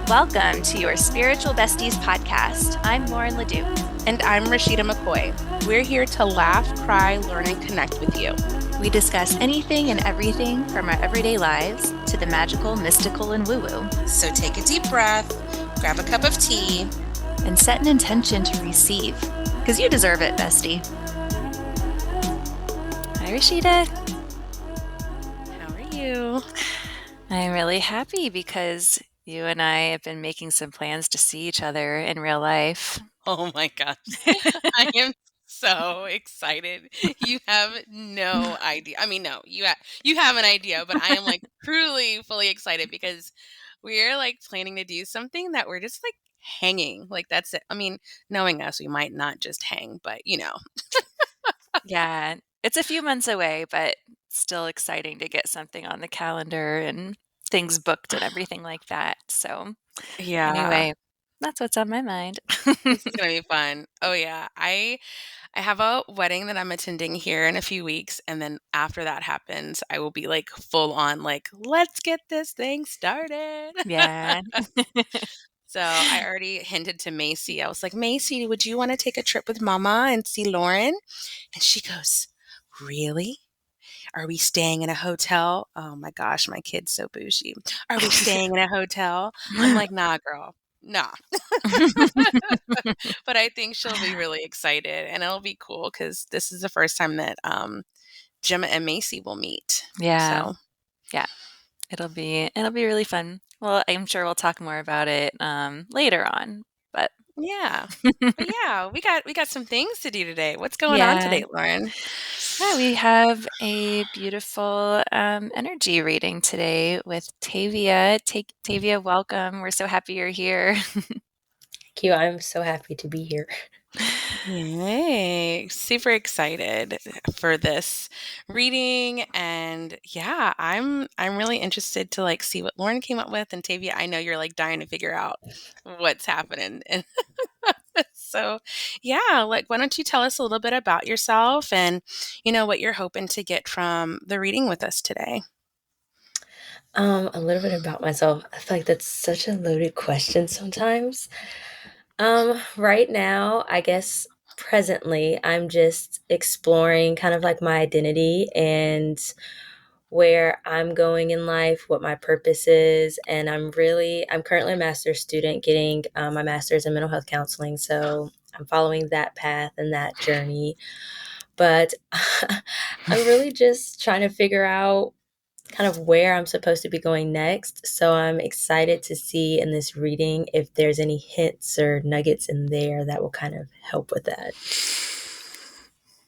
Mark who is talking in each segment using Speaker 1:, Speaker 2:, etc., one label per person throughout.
Speaker 1: Welcome to Your Spiritual Besties Podcast. I'm Lauren Leduc.
Speaker 2: And I'm Rashida McCoy. We're here to laugh, cry, learn, and connect with you.
Speaker 1: We discuss anything and everything from our everyday lives to the magical, mystical, and woo-woo.
Speaker 2: So take a deep breath, grab a cup of tea,
Speaker 1: and set an intention to receive, because you deserve it, bestie. Hi, Rashida.
Speaker 2: How are you?
Speaker 1: I'm really happy because you and I have been making some plans to see each other in real life.
Speaker 2: Oh my gosh. I am so excited. You have no idea. I mean, no, you have an idea, but I am like truly fully excited because we're like planning to do something that we're just like hanging. Like that's it. I mean, knowing us, we might not just hang, but you know.
Speaker 1: Yeah, it's a few months away, but still exciting to get something on the calendar and things booked and everything like that. So
Speaker 2: Yeah.
Speaker 1: anyway, that's what's on my mind.
Speaker 2: This is going to be fun. Oh yeah. I have a wedding that I'm attending here in a few weeks, and then after that happens, I will be like full on like, let's get this thing started.
Speaker 1: Yeah.
Speaker 2: So I already hinted to Macy. I was like, Macy, would you want to take a trip with Mama and see Lauren? And she goes, really? Are we staying in a hotel? Oh my gosh, my kid's so bougie. Are we staying in a hotel? I'm like, nah, girl. Nah. But I think she'll be really excited, and it'll be cool because this is the first time that Gemma and Macy will meet.
Speaker 1: Yeah.
Speaker 2: So
Speaker 1: Yeah. It'll be really fun. Well, I'm sure we'll talk more about it later on. But
Speaker 2: yeah. But yeah, we got some things to do today. What's going on today, Lauren?
Speaker 1: Yeah, we have a beautiful energy reading today with Tavia. Tavia, welcome. We're so happy you're here.
Speaker 3: Thank you. I'm so happy to be here.
Speaker 2: Yay. Super excited for this reading, and yeah, I'm really interested to like see what Lauren came up with. And Tavia, I know you're like dying to figure out what's happening. And so yeah, like why don't you tell us a little bit about yourself and what you're hoping to get from the reading with us today?
Speaker 3: A little bit about myself. I feel like that's such a loaded question sometimes. Right now, I guess presently, I'm just exploring kind of like my identity and where I'm going in life, what my purpose is. And I'm currently a master's student getting my master's in mental health counseling. So I'm following that path and that journey. But I'm really just trying to figure out kind of where I'm supposed to be going next. So I'm excited to see in this reading if there's any hints or nuggets in there that will kind of help with that.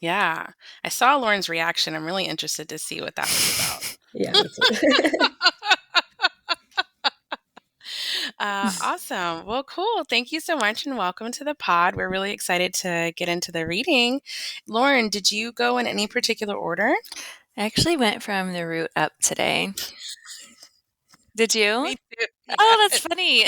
Speaker 2: Yeah. I saw Lauren's reaction. I'm really interested to see what that was about.
Speaker 3: Yeah, me too.
Speaker 2: Awesome. Well, cool. Thank you so much and welcome to the pod. We're really excited to get into the reading. Lauren, did you go in any particular order?
Speaker 1: I actually went from the root up today. Did you?
Speaker 2: Me too.
Speaker 1: Oh, that's funny.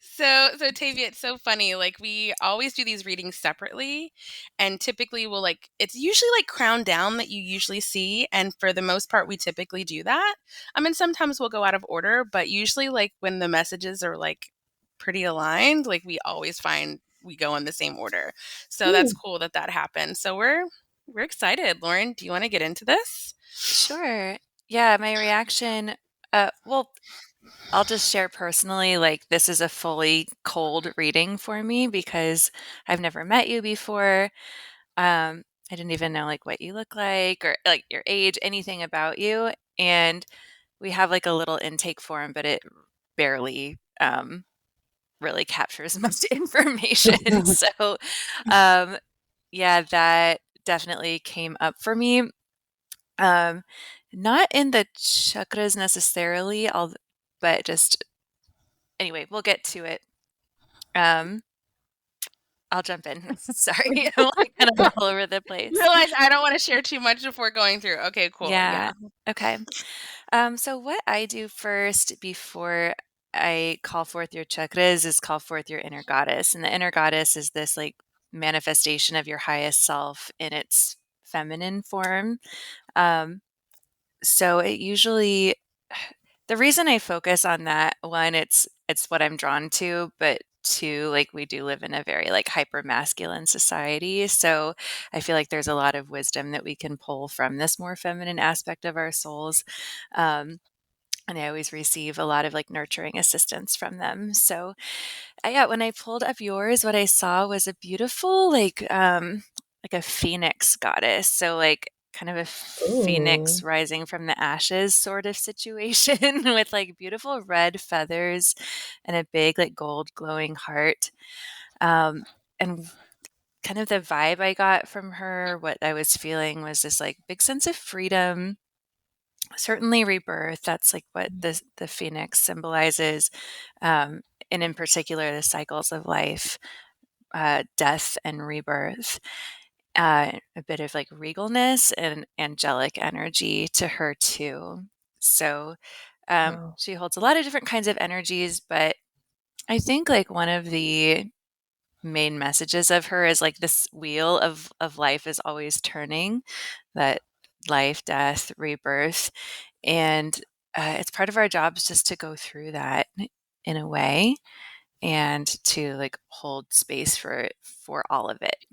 Speaker 2: So Tavia, it's so funny. Like we always do these readings separately, and typically we'll like it's usually like crown down that you usually see, and for the most part we typically do that. I mean, sometimes we'll go out of order, but usually like when the messages are like pretty aligned, like we always find we go in the same order. So that's cool that happened. So we're excited. Lauren, do you want to get into this?
Speaker 1: Sure. Yeah, my reaction. Well, I'll just share personally, like this is a fully cold reading for me because I've never met you before. I didn't even know like what you look like or like your age, anything about you. And we have like a little intake form, but it barely really captures much information. So yeah, that definitely came up for me. Not in the chakras necessarily, but just anyway, we'll get to it. I'll jump in. Sorry, I'm like kind of all over the place.
Speaker 2: Realize I don't want to share too much before going through. Okay, cool.
Speaker 1: Yeah. Okay. So what I do first before I call forth your chakras is call forth your inner goddess, and the inner goddess is this like manifestation of your highest self in its feminine form. So it usually the reason I focus on that, one, it's what I'm drawn to, but two, like we do live in a very like hyper masculine society. So I feel like there's a lot of wisdom that we can pull from this more feminine aspect of our souls. Um, and I always receive a lot of like nurturing assistance from them. So yeah, when I pulled up yours, what I saw was a beautiful like a phoenix goddess. So like kind of a phoenix
Speaker 3: Ooh.
Speaker 1: rising from the ashes sort of situation with like beautiful red feathers and a big like gold glowing heart. And kind of the vibe I got from her, what I was feeling was this like big sense of freedom, certainly rebirth. That's like what the phoenix symbolizes, um, and in particular the cycles of life, death and rebirth. A bit of like regalness and angelic energy to her too. So
Speaker 3: Wow.
Speaker 1: she holds a lot of different kinds of energies, but I think like one of the main messages of her is like this wheel of life is always turning, that life, death, rebirth, and it's part of our jobs just to go through that in a way and to like hold space for all of it.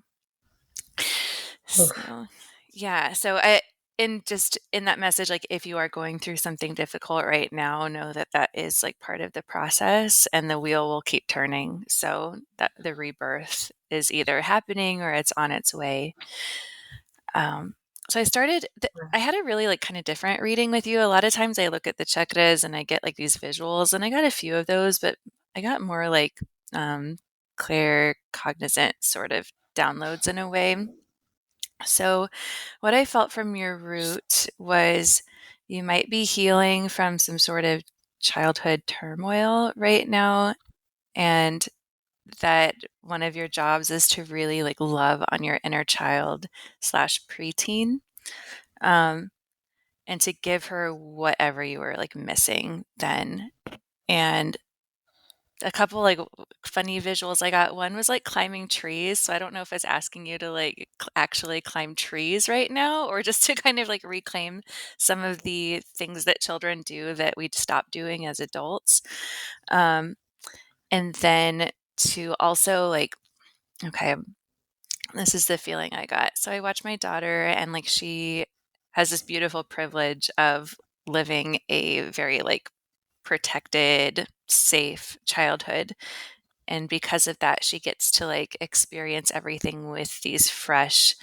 Speaker 3: Oof.
Speaker 1: So yeah, so I in just in that message, like if you are going through something difficult right now, know that that is like part of the process and the wheel will keep turning. So that the rebirth is either happening or it's on its way. So I started, I had a really like kind of different reading with you. A lot of times I look at the chakras and I get like these visuals, and I got a few of those, but I got more like clear, cognizant sort of downloads in a way. So what I felt from your root was you might be healing from some sort of childhood turmoil right now, and that one of your jobs is to really like love on your inner child slash preteen, um, and to give her whatever you were like missing then. And a couple like funny visuals I got. One was like climbing trees. So I don't know if it's asking you to like actually climb trees right now or just to kind of like reclaim some of the things that children do that we'd stop doing as adults. Um, and then to also like, okay, this is the feeling I got. So I watch my daughter and like she has this beautiful privilege of living a very like protected, safe childhood. And because of that, she gets to like experience everything with these fresh,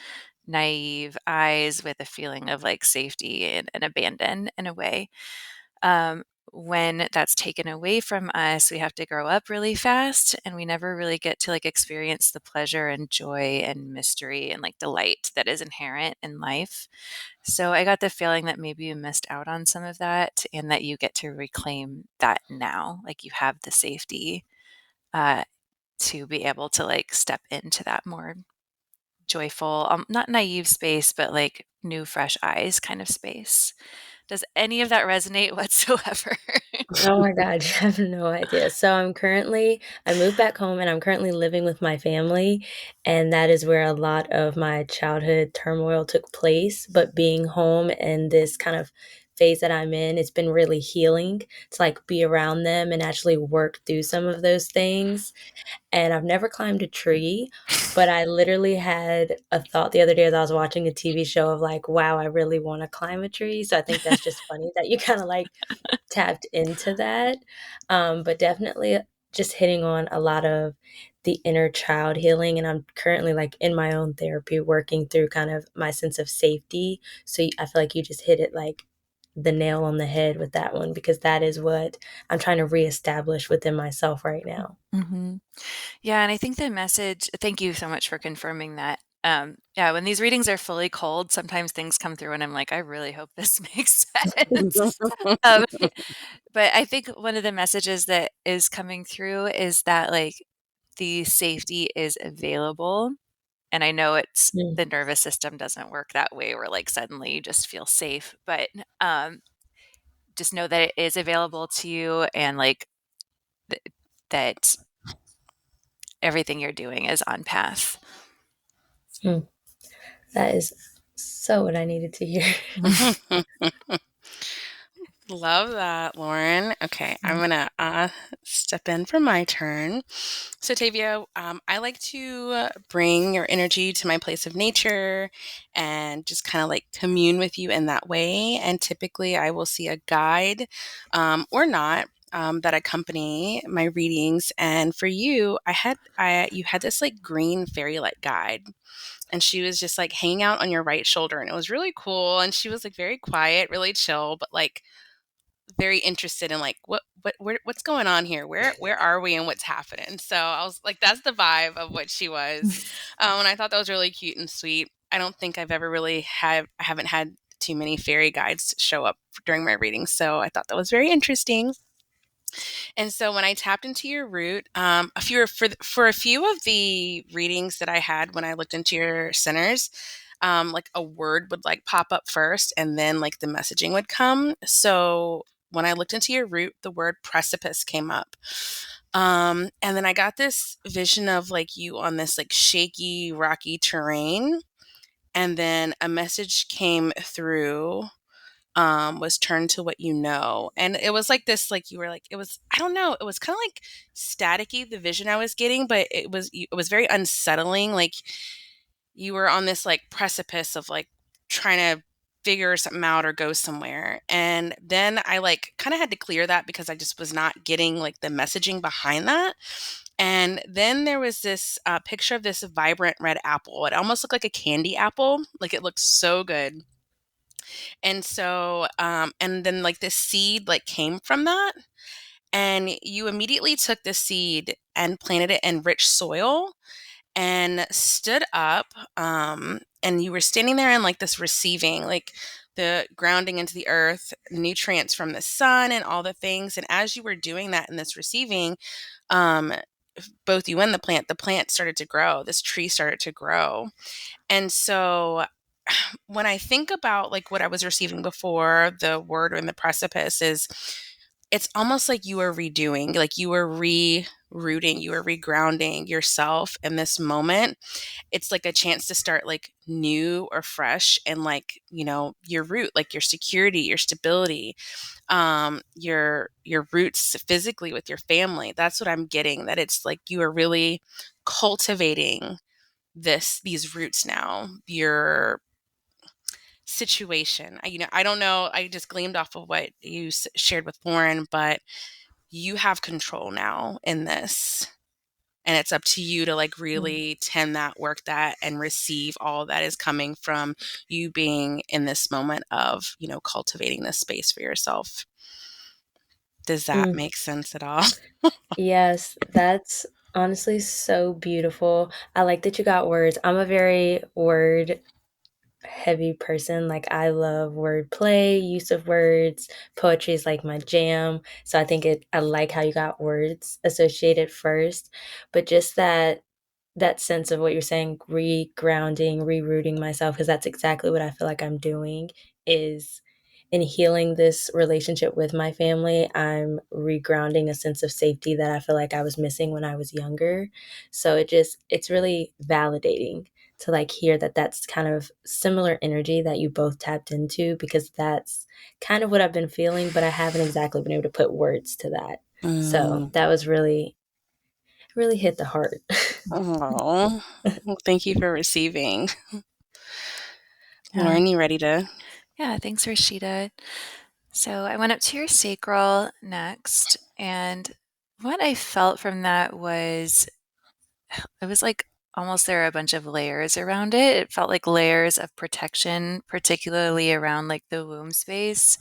Speaker 1: naive eyes with a feeling of like safety and abandon in a way. When that's taken away from us, we have to grow up really fast and we never really get to like experience the pleasure and joy and mystery and like delight that is inherent in life. So I got the feeling that maybe you missed out on some of that and that you get to reclaim that now. Like you have the safety uh, to be able to like step into that more joyful, not naive space, but like new, fresh eyes kind of space. Does any of that resonate whatsoever?
Speaker 3: Oh my god, you have no idea. So I moved back home and I'm currently living with my family, and that is where a lot of my childhood turmoil took place. But being home and this kind of phase that I'm in, it's been really healing to like be around them and actually work through some of those things. And I've never climbed a tree, but I literally had a thought the other day as I was watching a TV show of like, wow, I really want to climb a tree. So I think that's just funny that you kind of like tapped into that. But definitely just hitting on a lot of the inner child healing. And I'm currently like in my own therapy working through kind of my sense of safety. So I feel like you just hit it like the nail on the head with that one, because that is what I'm trying to reestablish within myself right now.
Speaker 1: hmm Yeah, and I think the message, thank you so much for confirming that. Yeah, when these readings are fully cold, sometimes things come through and I'm like, I really hope this makes sense. Um, but I think one of the messages that is coming through is that like the safety is available. And I know it's
Speaker 3: Mm,
Speaker 1: the nervous system doesn't work that way where like suddenly you just feel safe, but um, just know that it is available to you and like th- that everything you're doing is on path.
Speaker 3: mm. That is so what I needed to hear.
Speaker 2: Love that, Lauren. Okay, I'm gonna step in for my turn. So, Tavia, I like to bring your energy to my place of nature and just kind of like commune with you in that way. And typically, I will see a guide or not. That accompany my readings, and for you, you had this like green fairy light guide, and she was just like hanging out on your right shoulder, and it was really cool. And she was like very quiet, really chill, but like very interested in like what's going on here, where are we and what's happening. So I was like, that's the vibe of what she was. And I thought that was really cute and sweet. I don't think I haven't had too many fairy guides show up during my readings, so I thought that was very interesting. And so when I tapped into your root, a few for a few of the readings that I had when I looked into your centers, like a word would like pop up first, and then like the messaging would come. So when I looked into your root, the word precipice came up. And then I got this vision of like you on this like shaky, rocky terrain. And then a message came through, was turn to what you know. And it was like this, like you were like, it was, I don't know, it was kind of like staticky, the vision I was getting, but it was very unsettling. Like you were on this like precipice of like trying to figure something out or go somewhere. And then I like kind of had to clear that because I just was not getting like the messaging behind that. And then there was this picture of this vibrant red apple. It almost looked like a candy apple. Like it looked so good. And so, and then like this seed like came from that. And you immediately took the seed and planted it in rich soil and stood up. And you were standing there in like this receiving, like the grounding into the earth, nutrients from the sun, and all the things. And as you were doing that in this receiving, um, both you and the plant started to grow. This tree started to grow. And so when I think about like what I was receiving before the word in the precipice is it's almost like you were redoing, like you were rerouting, you were regrounding yourself in this moment. It's like a chance to start like new or fresh and like, you know, your root, like your security, your stability, your roots physically with your family. That's what I'm getting, that it's like you are really cultivating these roots now. Your situation. I don't know. I just gleamed off of what you shared with Lauren, but you have control now in this. And it's up to you to like really tend that, work that, and receive all that is coming from you being in this moment of, you know, cultivating this space for yourself. Does that
Speaker 3: Mm.
Speaker 2: make sense at all?
Speaker 3: Yes, that's honestly so beautiful. I like that you got words. I'm a very word heavy person. Like I love wordplay, use of words. Poetry is like my jam. So I like how you got words associated first, but just that sense of what you're saying, regrounding, rerouting myself, because that's exactly what I feel like I'm doing is in healing this relationship with my family, I'm regrounding a sense of safety that I feel like I was missing when I was younger. So it's really validating to like hear that that's kind of similar energy that you both tapped into, because that's kind of what I've been feeling, but I haven't exactly been able to put words to that. So
Speaker 2: Mm.
Speaker 3: that was really hit the heart.
Speaker 2: Oh, well, thank you for receiving.
Speaker 1: Yeah.
Speaker 2: Lauren, you ready to?
Speaker 1: Yeah, thanks, Rashida. So I went up to your sacral next, and what I felt from that was it was like almost there are a bunch of layers around it. It felt like layers of protection, particularly around like the womb space.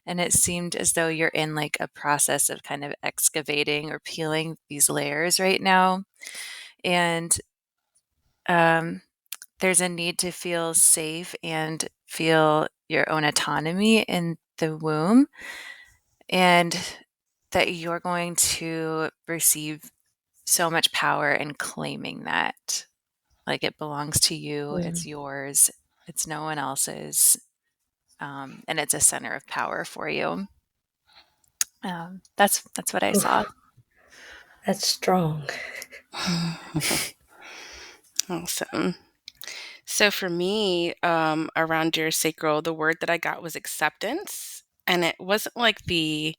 Speaker 1: And it seemed as though you're in like a process of kind of excavating or peeling these layers right now. And um, there's a need to feel safe and feel your own autonomy in the womb, and that you're going to receive so much power in claiming that. Like it belongs to you, it's
Speaker 3: Mm.
Speaker 1: yours, it's no one else's, and it's a center of power for you. That's what I saw.
Speaker 3: Oof, that's strong.
Speaker 2: Awesome. So for me, around your sacral, the word that I got was acceptance. And it wasn't like the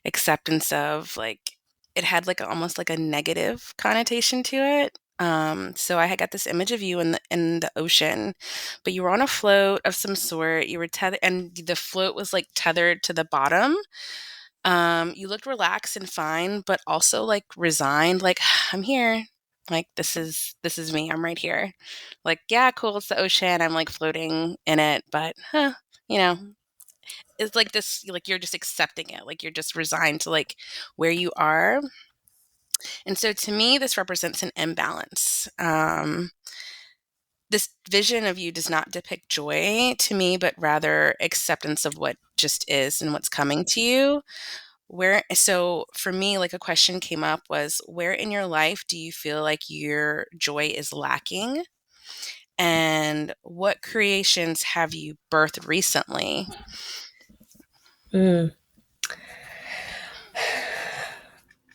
Speaker 2: acceptance of like, it had like almost like a negative connotation to it. So I had got this image of you in the ocean, but you were on a float of some sort. You were tethered, and the float was like tethered to the bottom. You looked relaxed and fine, but also like resigned, like I'm here. Like this is me. I'm right here. Like, yeah, cool, it's the ocean. I'm like floating in it, but you know, it's like this, like you're just accepting it. Like you're just resigned to like where you are. And so to me, this represents an imbalance. This vision of you does not depict joy to me, but rather acceptance of what just is and what's coming to you. Where so for me, like a question came up was, where in your life do you feel like your joy is lacking? And what creations have you birthed recently?
Speaker 3: Mm.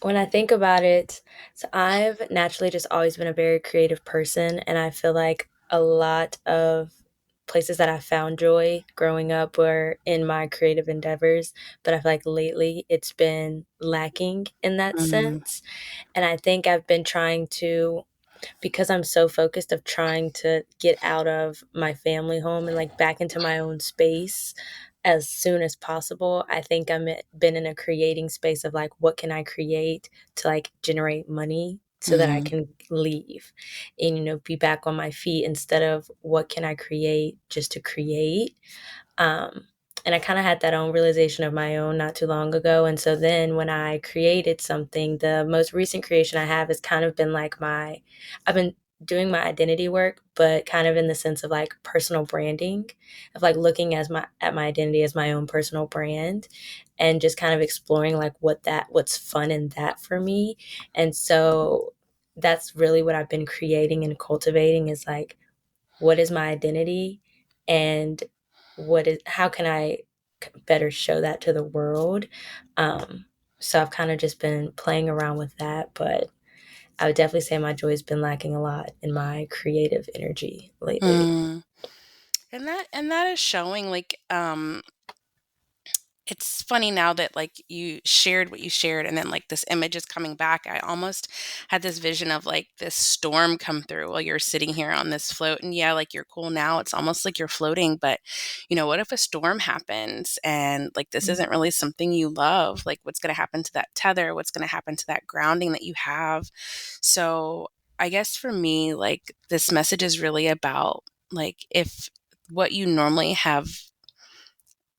Speaker 3: When I think about it, so I've naturally just always been a very creative person, and I feel like a lot of places that I found joy growing up were in my creative endeavors, but I feel like lately it's been lacking in that
Speaker 2: Mm,
Speaker 3: sense. And I think I've been trying to, because I'm so focused of trying to get out of my family home and like back into my own space as soon as possible. I think been in a creating space of like, what can I create to like generate money so that I
Speaker 2: mm,
Speaker 3: can leave and, be back on my feet instead of what can I create just to create. Um, and I kind of had that own realization of my own not too long ago. And so then when I created something, the most recent creation I have has kind of been like I've been doing my identity work, but kind of in the sense of like personal branding, of like looking at my identity as my own personal brand and just kind of exploring like what's fun in that for me. And so that's really what I've been creating and cultivating is like, what is my identity and how can I better show that to the world. um, so I've kind of just been playing around with that, but I would definitely say my joy has been lacking a lot in my creative energy lately.
Speaker 2: mm. And that is showing like it's funny now that like you shared what you shared and then like this image is coming back. I almost had this vision of like this storm come through while you're sitting here on this float, and yeah, like you're cool now, it's almost like you're floating, but what if a storm happens and like this isn't really something you love? Like what's going to happen to that tether? What's going to happen to that grounding that you have? So I guess for me, like this message is really about like if what you normally have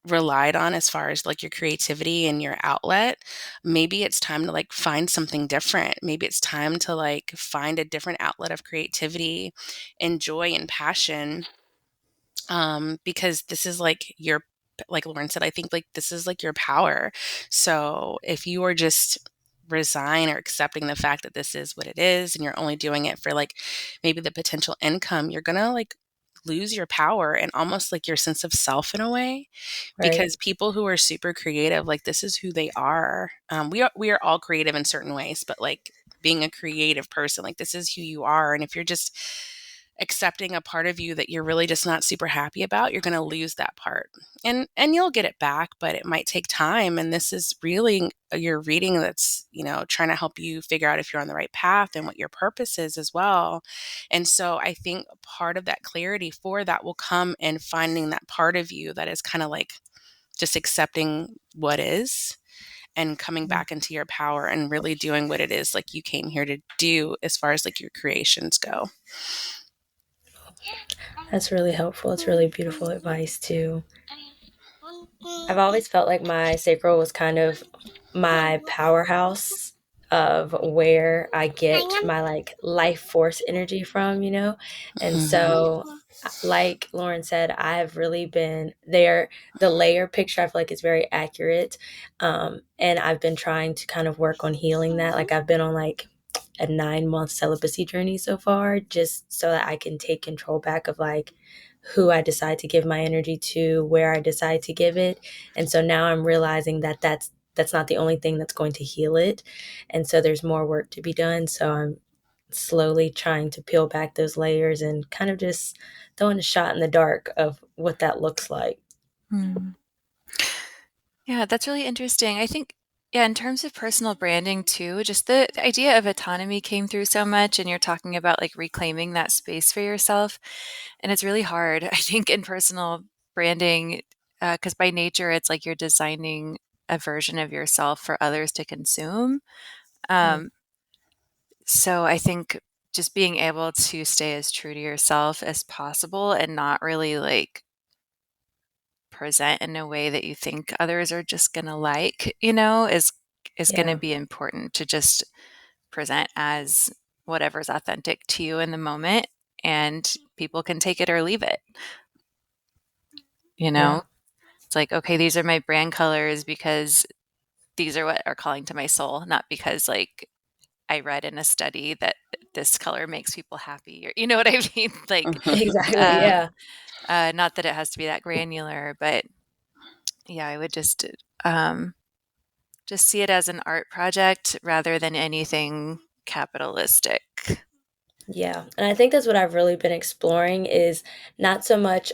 Speaker 2: relied on as far as like your creativity and your outlet, maybe it's time to like find something different. Maybe it's time to like find a different outlet of creativity and joy and passion. Because this is like your, like Lauren said, I think like this is like your power. So if you are just resign or accepting the fact that this is what it is and you're only doing it for like maybe the potential income, you're gonna like lose your power and almost like your sense of self in a way,
Speaker 3: Right.
Speaker 2: because people who are super creative, like this is who they are. We are all creative in certain ways, but like being a creative person, like this is who you are. And if you're just accepting a part of you that you're really just not super happy about, you're going to lose that part. And you'll get it back, but it might take time. And this is really your reading that's, trying to help you figure out if you're on the right path and what your purpose is as well. And so I think part of that clarity for that will come in finding that part of you that is kind of like just accepting what is and coming back into your power and really doing what it is like you came here to do as far as like your creations go.
Speaker 3: That's really helpful. It's really beautiful advice too. I've always felt like my sacral was kind of my powerhouse of where I get my like life force energy from. And
Speaker 2: Mhm.
Speaker 3: so like Lauren said, I have really been there. The layer picture I feel like is very accurate. And I've been trying to kind of work on healing that. Like I've been on like a 9-month celibacy journey so far, just so that I can take control back of like who I decide to give my energy to, where I decide to give it. And so now I'm realizing that that's not the only thing that's going to heal it. And so there's more work to be done. So I'm slowly trying to peel back those layers and kind of just throwing a shot in the dark of what that looks like.
Speaker 1: Hmm. Yeah, that's really interesting. I think, yeah, in terms of personal branding too, just the idea of autonomy came through so much, and you're talking about like reclaiming that space for yourself. And it's really hard, I think, in personal branding, because by nature, it's like you're designing a version of yourself for others to consume.
Speaker 3: Mm.
Speaker 1: So I think just being able to stay as true to yourself as possible and not really like present in a way that you think others are just going to like, is going to
Speaker 3: Yeah.
Speaker 1: be important to just present as whatever's authentic to you in the moment, and people can take it or leave it, you
Speaker 3: Yeah.
Speaker 1: know? It's like, okay, these are my brand colors because these are what are calling to my soul, not because like I read in a study that this color makes people happy, or you know what I mean? Like,
Speaker 3: Exactly.
Speaker 1: um,
Speaker 3: Yeah.
Speaker 1: not that it has to be that granular, but yeah, I would um, just see it as an art project rather than anything capitalistic.
Speaker 3: Yeah, and I think that's what I've really been exploring is not so much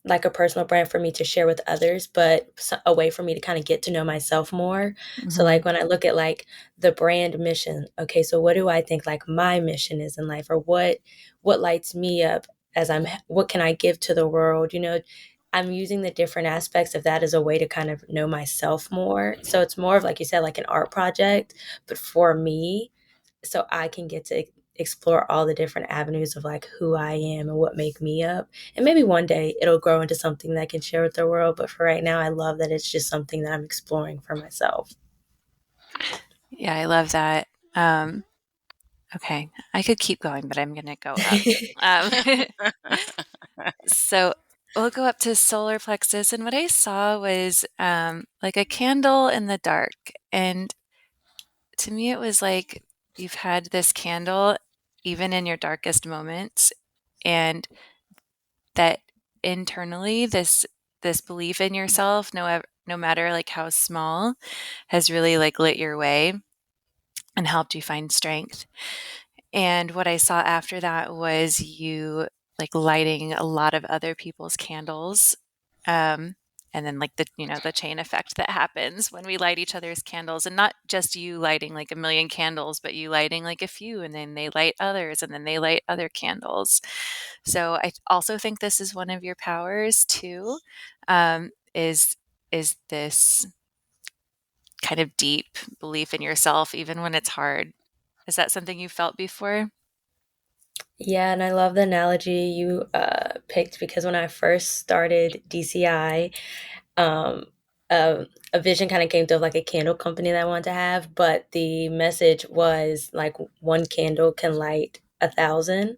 Speaker 3: like a personal brand for me to share with others, but a way for me to kind of get to know myself more. So
Speaker 1: Mhm.
Speaker 3: like when I look at like the brand mission, okay, so what do I think like my mission is in life, or what lights me up as what can I give to the world? I'm using the different aspects of that as a way to kind of know myself more. So it's more of like you said, like an art project, but for me, so I can get to explore all the different avenues of like who I am and what make me up. And maybe one day it'll grow into something that I can share with the world. But for right now, I love that it's just something that I'm exploring for myself.
Speaker 1: Yeah, I love that. Um, okay, I could keep going, but I'm gonna go up. Um, so we'll go up to solar plexus, and what I saw was like a candle in the dark, and to me, it was like you've had this candle even in your darkest moments, and that internally, this belief in yourself, no matter like how small, has really like lit your way and helped you find strength. And what I saw after that was you like lighting a lot of other people's candles. Um, and then like the chain effect that happens when we light each other's candles, and not just you lighting like a million candles, but you lighting like a few, and then they light others, and then they light other candles. So I also think this is one of your powers too, is this kind of deep belief in yourself, even when it's hard. Is that something you felt before?
Speaker 3: Yeah, and I love the analogy you picked because when I first started DCI, um, a vision kind of came to like a candle company that I wanted to have, but the message was like one candle can light 1,000,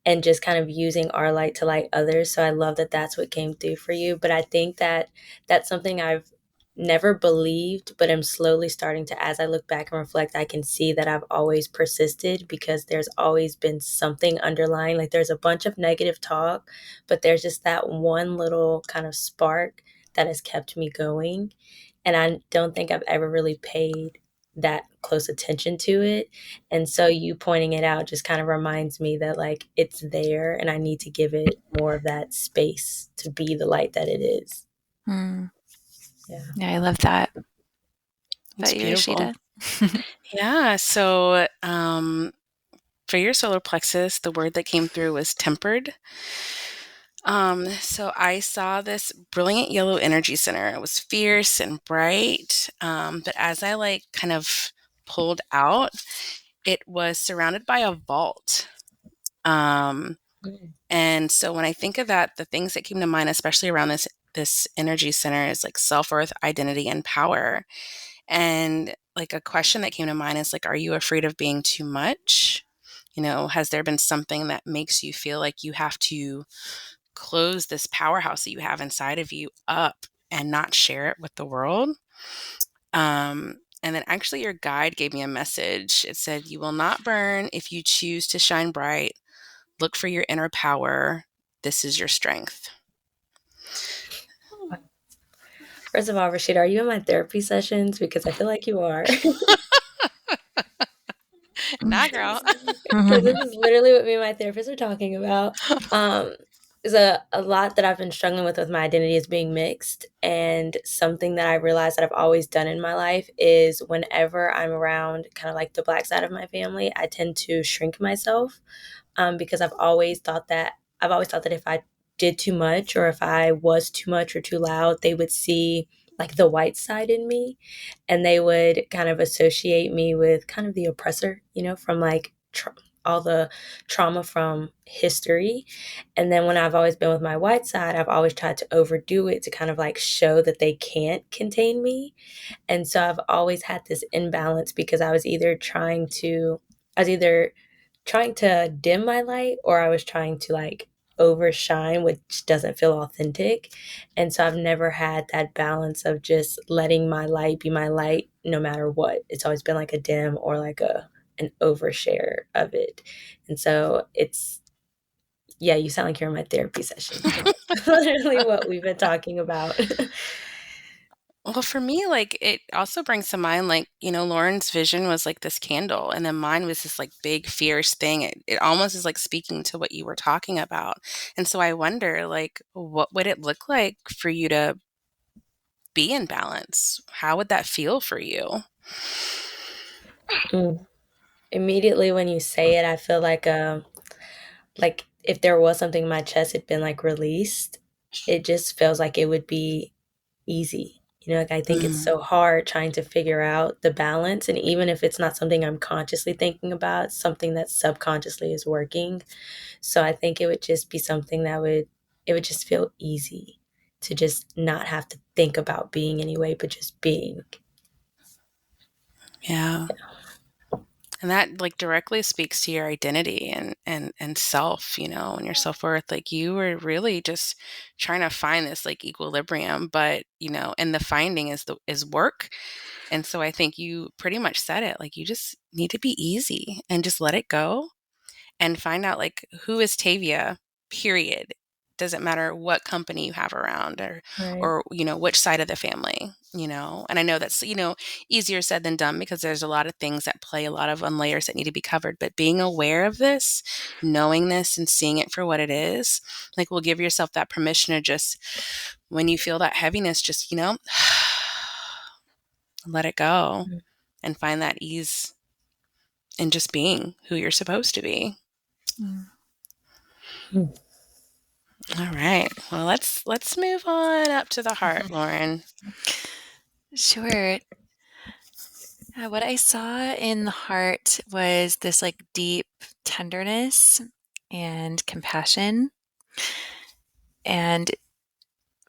Speaker 3: and just kind of using our light to light others. So I love that that's what came through for you. But I think that that's something I've never believed, but I'm slowly starting to, as I look back and reflect, I can see that I've always persisted because there's always been something underlying. Like there's a bunch of negative talk, but there's just that one little kind of spark that has kept me going. And I don't think I've ever really paid that close attention to it. And so you pointing it out just kind of reminds me that like it's there and I need to give it more of that space to be the light that it is.
Speaker 1: Hmm.
Speaker 3: Yeah.
Speaker 1: Yeah, I love that.
Speaker 2: It's
Speaker 1: About you,
Speaker 2: beautiful.
Speaker 1: Ashita?
Speaker 2: Yeah. So, for your solar plexus, the word that came through was tempered. So I saw this brilliant yellow energy center. It was fierce and bright. But as I like kind of pulled out, it was surrounded by a vault. Um,
Speaker 3: Mm.
Speaker 2: and so when I think of that, the things that came to mind, especially around this energy center, is like self-worth, identity, and power. And like a question that came to mind is like, are you afraid of being too much? Has there been something that makes you feel like you have to close this powerhouse that you have inside of you up and not share it with the world? And then actually your guide gave me a message. It said, you will not burn if you choose to shine bright. Look for your inner power. This is your strength.
Speaker 3: First of all, Rashida, are you in my therapy sessions? Because I feel like you are.
Speaker 2: Nah, girl.
Speaker 3: Because this is literally what me and my therapist are talking about. Um, a lot that I've been struggling with my identity is being mixed. And something that I realized that I've always done in my life is whenever I'm around kind of like the Black side of my family, I tend to shrink myself, because I've always thought that if I did too much or if I was too much or too loud, they would see like the white side in me, and they would kind of associate me with kind of the oppressor, from like all the trauma from history. And then when I've always been with my white side, I've always tried to overdo it to kind of like show that they can't contain me. And so I've always had this imbalance because I was either trying to dim my light or I was trying to like overshine, which doesn't feel authentic. And so I've never had that balance of just letting my light be my light no matter what. It's always been like a dim or like an overshare of it. And so yeah, you sound like you're in my therapy session. That's literally what we've been talking about.
Speaker 2: Well, for me, like it also brings to mind, like, Lauren's vision was like this candle, and then mine was this like big, fierce thing. It almost is like speaking to what you were talking about. And so I wonder, like, what would it look like for you to be in balance? How would that feel for you?
Speaker 3: Mm. Immediately when you say it, I feel like if there was something in my chest had been like released, it just feels like it would be easy. Like I think it's
Speaker 2: Mm,
Speaker 3: so hard trying to figure out the balance. And even if it's not something I'm consciously thinking about, it's something that subconsciously is working. So I think it would just be something it would just feel easy to just not have to think about being anyway, but just being.
Speaker 2: yeah. And that like directly speaks to your identity and self, and your self-worth. Like you were really just trying to find this like equilibrium, but and the finding is work. And so I think you pretty much said it. Like you just need to be easy and just let it go and find out like who is Tavia, period. Doesn't matter what company you have around
Speaker 3: Right.
Speaker 2: or which side of the family. And I know that's easier said than done because there's a lot of things that play a lot of on layers that need to be covered, but being aware of this, knowing this and seeing it for what it is, like will give yourself that permission to just when you feel that heaviness, just let it go and find that ease in just being who you're supposed to be.
Speaker 3: Mm.
Speaker 2: All right. Well, let's move on up to the heart, Lauren.
Speaker 1: Sure. What I saw in the heart was this like deep tenderness and compassion. And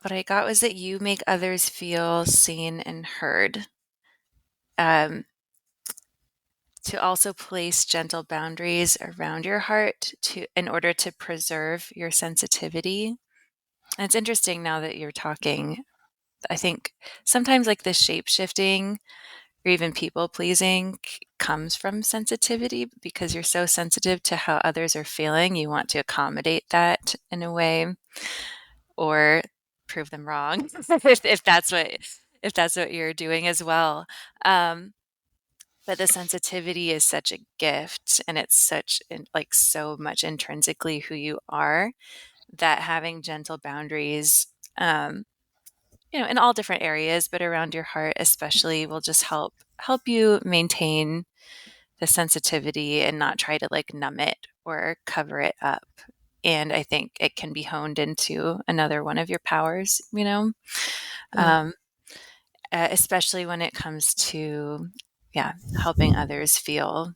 Speaker 1: what I got was that you make others feel seen and heard. Um, to also place gentle boundaries around your heart in order to preserve your sensitivity. And it's interesting now that you're talking. I think sometimes like the shape shifting or even people pleasing comes from sensitivity because you're so sensitive to how others are feeling. You want to accommodate that in a way or prove them wrong if that's what you're doing as well. Um, but the sensitivity is such a gift and it's like so much intrinsically who you are that having gentle boundaries, um, in all different areas, but around your heart especially will just help you maintain the sensitivity and not try to like numb it or cover it up. And I think it can be honed into another one of your powers,
Speaker 3: Mm.
Speaker 1: um, especially when it comes to, yeah, helping others feel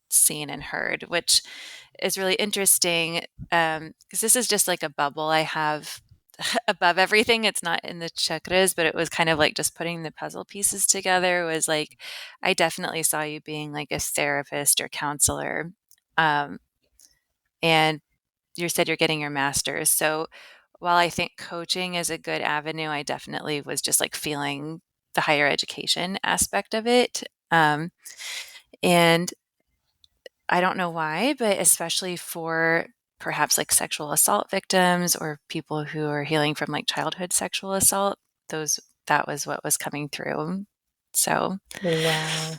Speaker 1: seen and heard, which is really interesting because this is just like a bubble I have above everything. It's not in the chakras, but it was kind of like just putting the puzzle pieces together was like, I definitely saw you being like a therapist or counselor. Um, and you said you're getting your master's. So while I think coaching is a good avenue, I definitely was just like feeling the higher education aspect of it. And I don't know why, but especially for perhaps like sexual assault victims or people who are healing from like childhood sexual assault, those that was what was coming through. So
Speaker 3: Wow.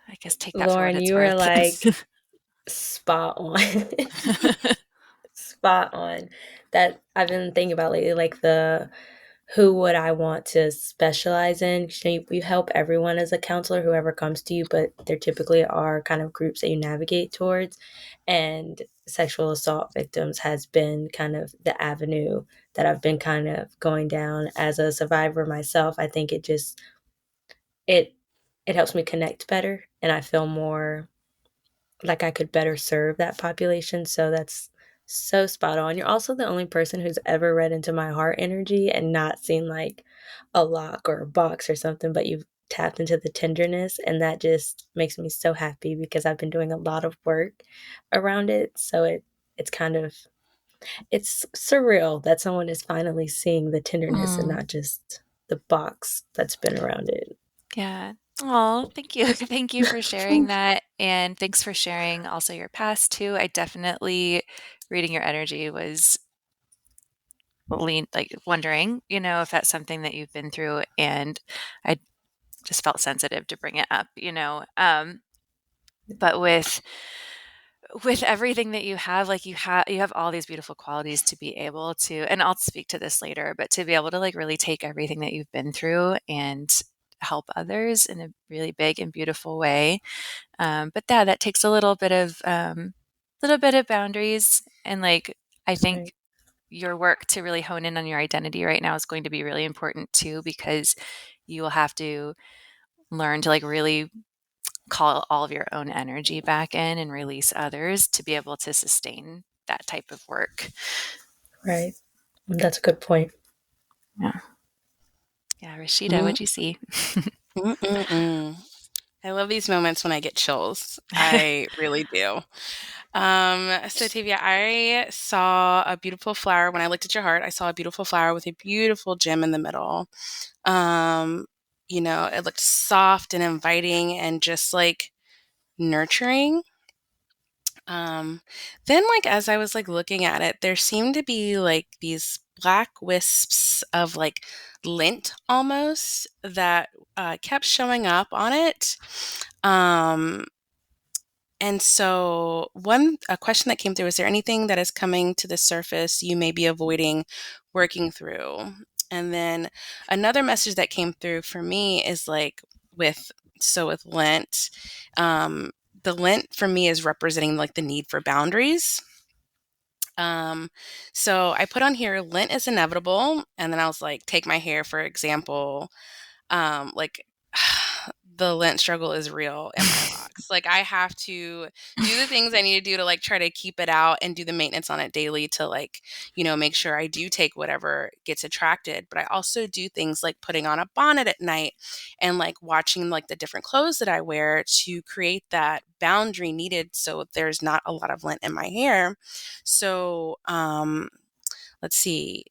Speaker 1: I guess take that for what
Speaker 3: Lauren,
Speaker 1: it's
Speaker 3: you were
Speaker 1: worth.
Speaker 3: like spot on. spot on. That I've been thinking about lately, like the who would I want to specialize in? You help everyone as a counselor, whoever comes to you, but there typically are kind of groups that you navigate towards. And sexual assault victims has been kind of the avenue that I've been kind of going down as a survivor myself. I think it it helps me connect better, and I feel more like I could better serve that population. So that's so spot on. You're also the only person who's ever read into my heart energy and not seen like a lock or a box or something, but you've tapped into the tenderness. And that just makes me so happy because I've been doing a lot of work around it. So it's kind of it's surreal that someone is finally seeing the tenderness and not just the box that's been around it.
Speaker 1: Yeah. Oh, thank you. Thank you for sharing that. And thanks for sharing also your past too. I definitely, reading your energy was wondering, if that's something that you've been through. And I just felt sensitive to bring it up, but with everything that you have, like you have all these beautiful qualities to be able to, and I'll speak to this later, but to be able to like really take everything that you've been through and help others in a really big and beautiful way. But yeah, that takes a little bit of boundaries, and like I think
Speaker 3: Right.
Speaker 1: your work to really hone in on your identity right now is going to be really important too, because you will have to learn to like really call all of your own energy back in and release others to be able to sustain that type of work.
Speaker 3: Right. That's a good point.
Speaker 1: Yeah. Yeah. Rashida,
Speaker 2: Mm,
Speaker 1: what'd you see?
Speaker 2: mm, mm, mm. I love these moments when I get chills. I really do. So Tavia, I saw a beautiful flower. When I looked at your heart, I saw a beautiful flower with a beautiful gem in the middle. Um, it looked soft and inviting and just like nurturing. Um, then like as I was like looking at it, there seemed to be like these black wisps of like lint almost that kept showing up on it. Um, and so a question that came through, is there anything that is coming to the surface you may be avoiding working through? And then another message that came through for me is like with Lent, um, the Lent for me is representing like the need for boundaries. Um, so I put on here, Lent is inevitable. And then I was like, take my hair, for example. Like the Lent struggle is real in my locks. Like I have to do the things I need to do to like try to keep it out and do the maintenance on it daily to like, make sure I do take whatever gets attracted. But I also do things like putting on a bonnet at night and like watching like the different clothes that I wear to create that boundary needed so there's not a lot of lint in my hair. So let's see,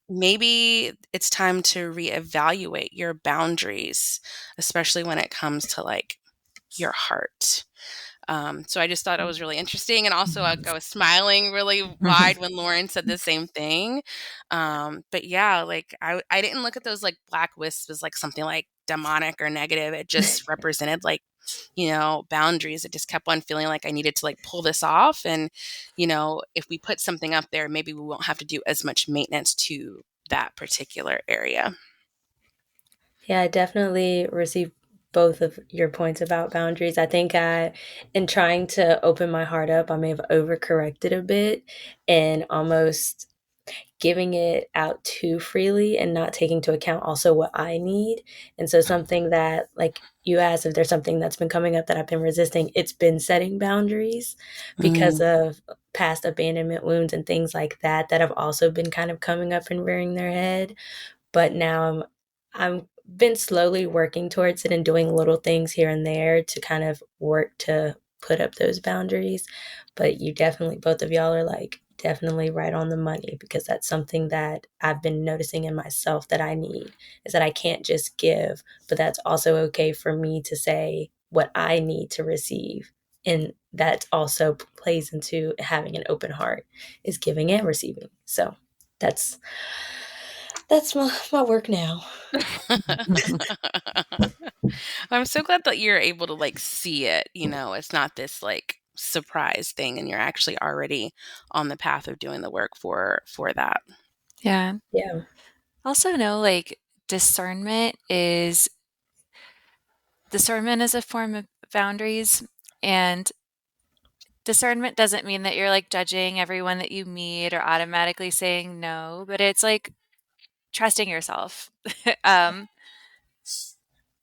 Speaker 2: maybe it's time to reevaluate your boundaries, especially when it comes to like your heart. So I just thought it was really interesting. And also, I was smiling really wide when Lauren said the same thing. But yeah, like I didn't look at those like black wisps as like something like demonic or negative. It just represented like, boundaries. It just kept on feeling like I needed to like pull this off. And, if we put something up there, maybe we won't have to do as much maintenance to that particular area.
Speaker 3: Yeah, I definitely received both of your points about boundaries. I think in trying to open my heart up, I may have overcorrected a bit and almost giving it out too freely and not taking into account also what I need. And so something that like you asked if there's something that's been coming up that I've been resisting, it's been setting boundaries because
Speaker 2: Mm.
Speaker 3: of past abandonment wounds and things like that have also been kind of coming up and rearing their head. But now I'm been slowly working towards it and doing little things here and there to kind of work to put up those boundaries. But you definitely, both of y'all are like definitely right on the money because that's something that I've been noticing in myself that I need is that I can't just give, but that's also okay for me to say what I need to receive. And that also plays into having an open heart is giving and receiving. So that's my work now.
Speaker 2: I'm so glad that you're able to like see it, it's not this like surprise thing, and you're actually already on the path of doing the work for that.
Speaker 1: Yeah.
Speaker 3: Yeah.
Speaker 1: Also know, like, discernment is a form of boundaries, and discernment doesn't mean that you're like judging everyone that you meet or automatically saying no, but it's like trusting yourself. um,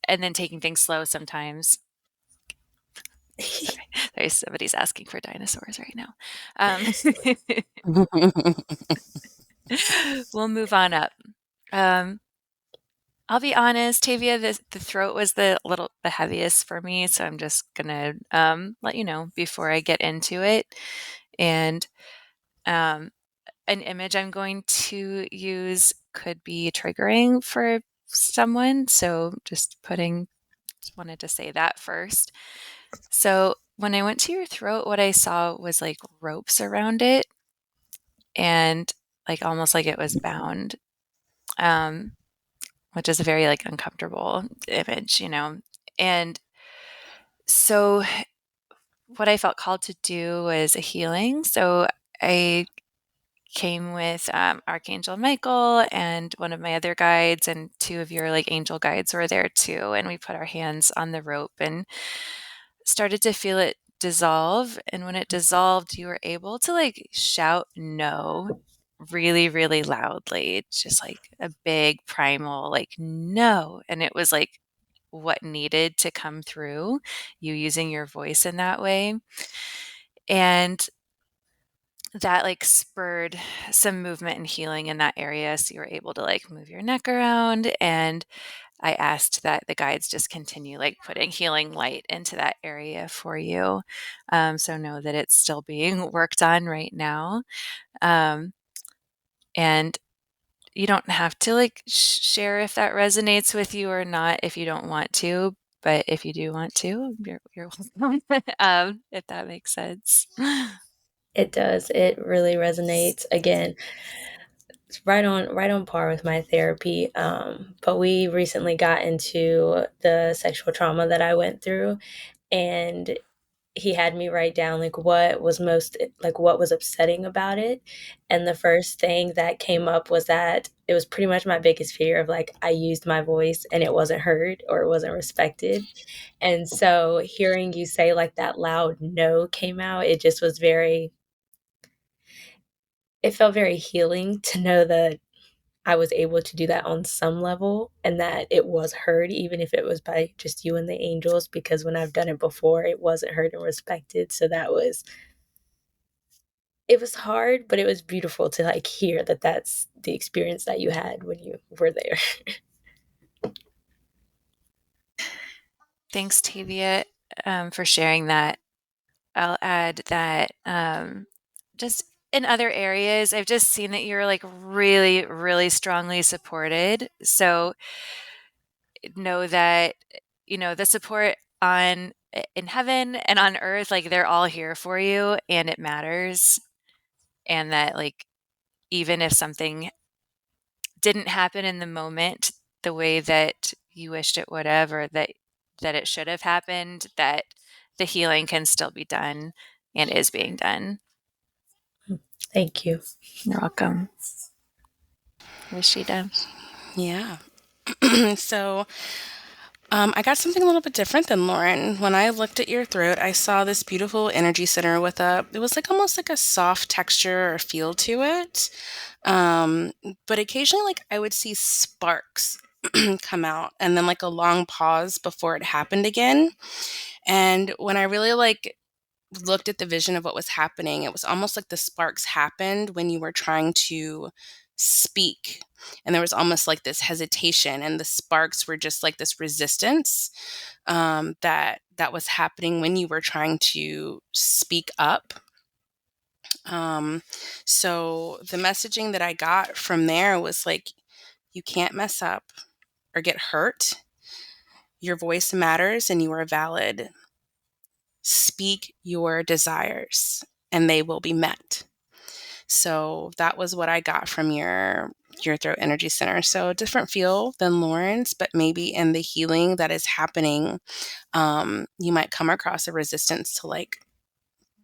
Speaker 1: and then taking things slow sometimes. Sorry, somebody's asking for dinosaurs right now. We'll move on up. I'll be honest, Tavia, the throat was the heaviest for me, so I'm just gonna let you know before I get into it. And um, an image I'm going to use could be triggering for someone, so just wanted to say that first. So when I went to your throat, what I saw was like ropes around it, and like almost like it was bound. Um, which is a very like uncomfortable image, And so what I felt called to do was a healing. So I came with Archangel Michael and one of my other guides, and two of your like angel guides were there too. And we put our hands on the rope and started to feel it dissolve. And when it dissolved, you were able to like shout no really, really loudly. It's just like a big primal, like, no. And it was like what needed to come through, you using your voice in that way. And that like spurred some movement and healing in that area. So you were able to like move your neck around. And I asked that the guides just continue like putting healing light into that area for you. So know that it's still being worked on right now. And you don't have to like share if that resonates with you or not if you don't want to. But if you do want to, you're welcome. If that makes sense.
Speaker 3: It does. It really resonates. Again, it's right on par with my therapy. But we recently got into the sexual trauma that I went through, and he had me write down like what was upsetting about it. And the first thing that came up was that it was pretty much my biggest fear of like I used my voice and it wasn't heard or it wasn't respected. And so hearing you say like that loud no came out, it felt very healing to know that I was able to do that on some level and that it was heard, even if it was by just you and the angels, because when I've done it before, it wasn't heard and respected. So it was hard, but it was beautiful to like hear that that's the experience that you had when you were there.
Speaker 1: Thanks, Tavia, for sharing that. I'll add that just in other areas, I've just seen that you're like really, really strongly supported. So know that, the support in heaven and on earth, like they're all here for you and it matters. And that like, even if something didn't happen in the moment the way that you wished it would have, or that it should have happened, that the healing can still be done and is being done.
Speaker 3: Thank you.
Speaker 1: You're welcome. Rashida.
Speaker 2: Yeah. So I got something a little bit different than Lauren. When I looked at your throat, I saw this beautiful energy center with it was like almost like a soft texture or feel to it. But occasionally, like I would see sparks come out and then like a long pause before it happened again. And when I really like looked at the vision of what was happening, it was almost like the sparks happened when you were trying to speak. And there was almost like this hesitation, and the sparks were just like this resistance that was happening when you were trying to speak up. So the messaging that I got from there was like, you can't mess up or get hurt. Your voice matters and you are valid. Speak your desires and they will be met. So that was what I got from your throat energy center. So a different feel than Lauren's, but maybe in the healing that is happening, you might come across a resistance to like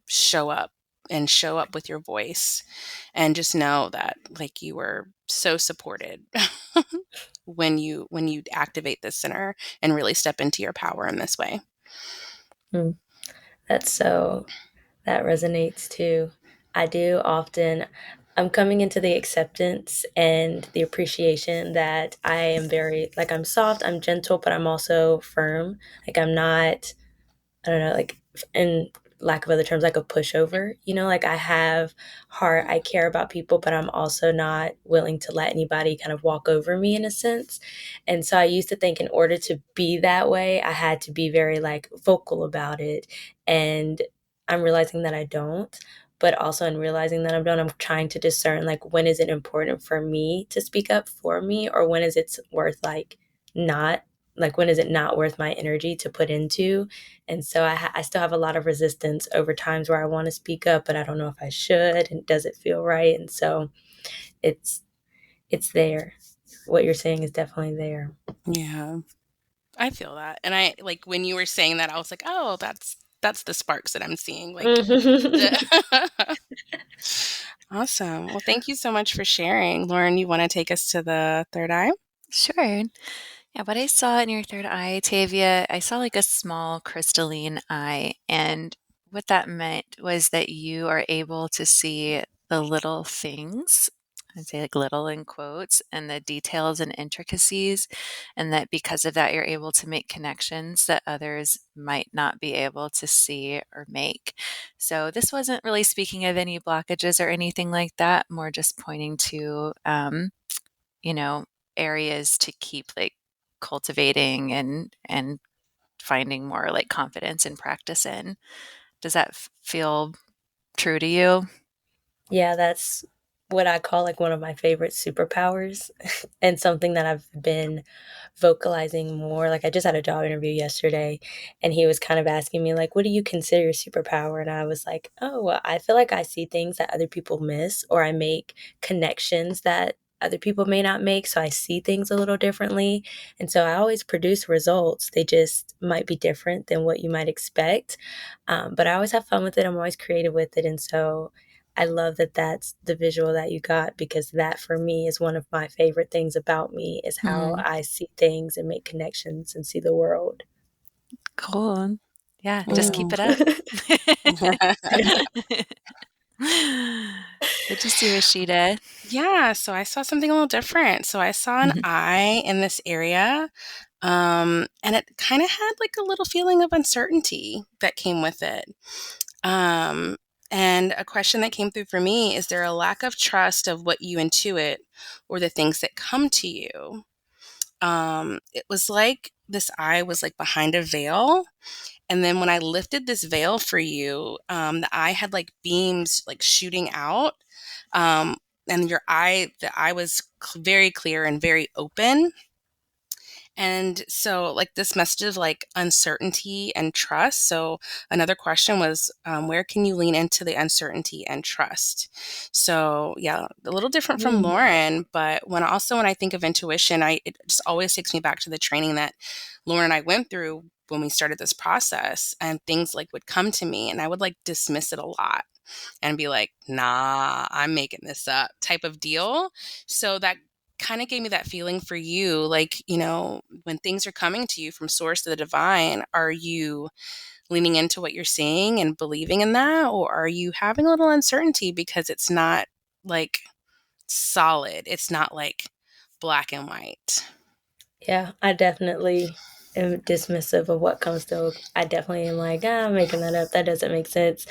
Speaker 2: show up and show up with your voice, and just know that like you were so supported when you activate this center and really step into your power in this way.
Speaker 3: That's so, that resonates too. I do often, I'm coming into the acceptance and the appreciation that I am very, like, I'm soft, I'm gentle, but I'm also firm. Like, I'm not, I don't know, like, in lack of other terms, like a pushover, like I have heart, I care about people, but I'm also not willing to let anybody kind of walk over me in a sense. And so I used to think in order to be that way, I had to be very like vocal about it. And I'm realizing that I don't. But also in realizing that I'm trying to discern like when is it important for me to speak up for me, or when is it worth not like when is it not worth my energy to put into. And so I still have a lot of resistance over times where I want to speak up, but I don't know if I should, and does it feel right? And so it's it's there. What you're saying is definitely there.
Speaker 2: Yeah, I feel that. And I like when you were saying that, I was like, oh, that's the sparks that I'm seeing. Like, awesome. Well, thank you so much for sharing. Lauren, you want to take us to the third eye?
Speaker 1: Sure. Yeah, what I saw in your third eye, Tavia, I saw like a small crystalline eye. And what that meant was that you are able to see the little things. I'd say like little in quotes, and the details and intricacies. And that because of that, you're able to make connections that others might not be able to see or make. So this wasn't really speaking of any blockages or anything like that, more just pointing to, you know, areas to keep like cultivating and finding more like confidence and practice in. Does that feel true to you?
Speaker 3: Yeah, that's what I call like one of my favorite superpowers and something that I've been vocalizing more. Like I just had a job interview yesterday and he was kind of asking me like, what do you consider your superpower? And I was like, oh, well, I feel like I see things that other people miss, or I make connections that other people may not make. So I see things a little differently. And so I always produce results. They just might be different than what you might expect. But I always have fun with it. I'm always creative with it. And so I love that that's the visual that you got, because that for me is one of my favorite things about me, is how
Speaker 1: Mhm.
Speaker 3: I see things and make connections and see the world.
Speaker 1: Cool. Yeah, just keep it up.
Speaker 3: Mm.
Speaker 1: What'd you see, Rashida?
Speaker 2: Yeah, so I saw something a little different. So I saw an eye in this area, and it kind of had like a little feeling of uncertainty that came with it. Um, and a question that came through for me is there a lack of trust of what you intuit or the things that come to you? It was like this eye was like behind a veil. And then when I lifted this veil for you, the eye had like beams like shooting out. Um, and the eye was very clear and very open. And so, like, this message of like uncertainty and trust. So, another question was, where can you lean into the uncertainty and trust? So, yeah, a little different from
Speaker 3: Mm.
Speaker 2: Lauren, but when I think of intuition, it just always takes me back to the training that Lauren and I went through when we started this process, and things like would come to me, and I would like dismiss it a lot and be like, nah, I'm making this up type of deal. So that kind of gave me that feeling for you. Like, when things are coming to you from source to the divine, are you leaning into what you're seeing and believing in that? Or are you having a little uncertainty because it's not like solid? It's not like black and white.
Speaker 3: Yeah, I definitely am dismissive of what comes through. I definitely am like, I'm making that up. That doesn't make sense.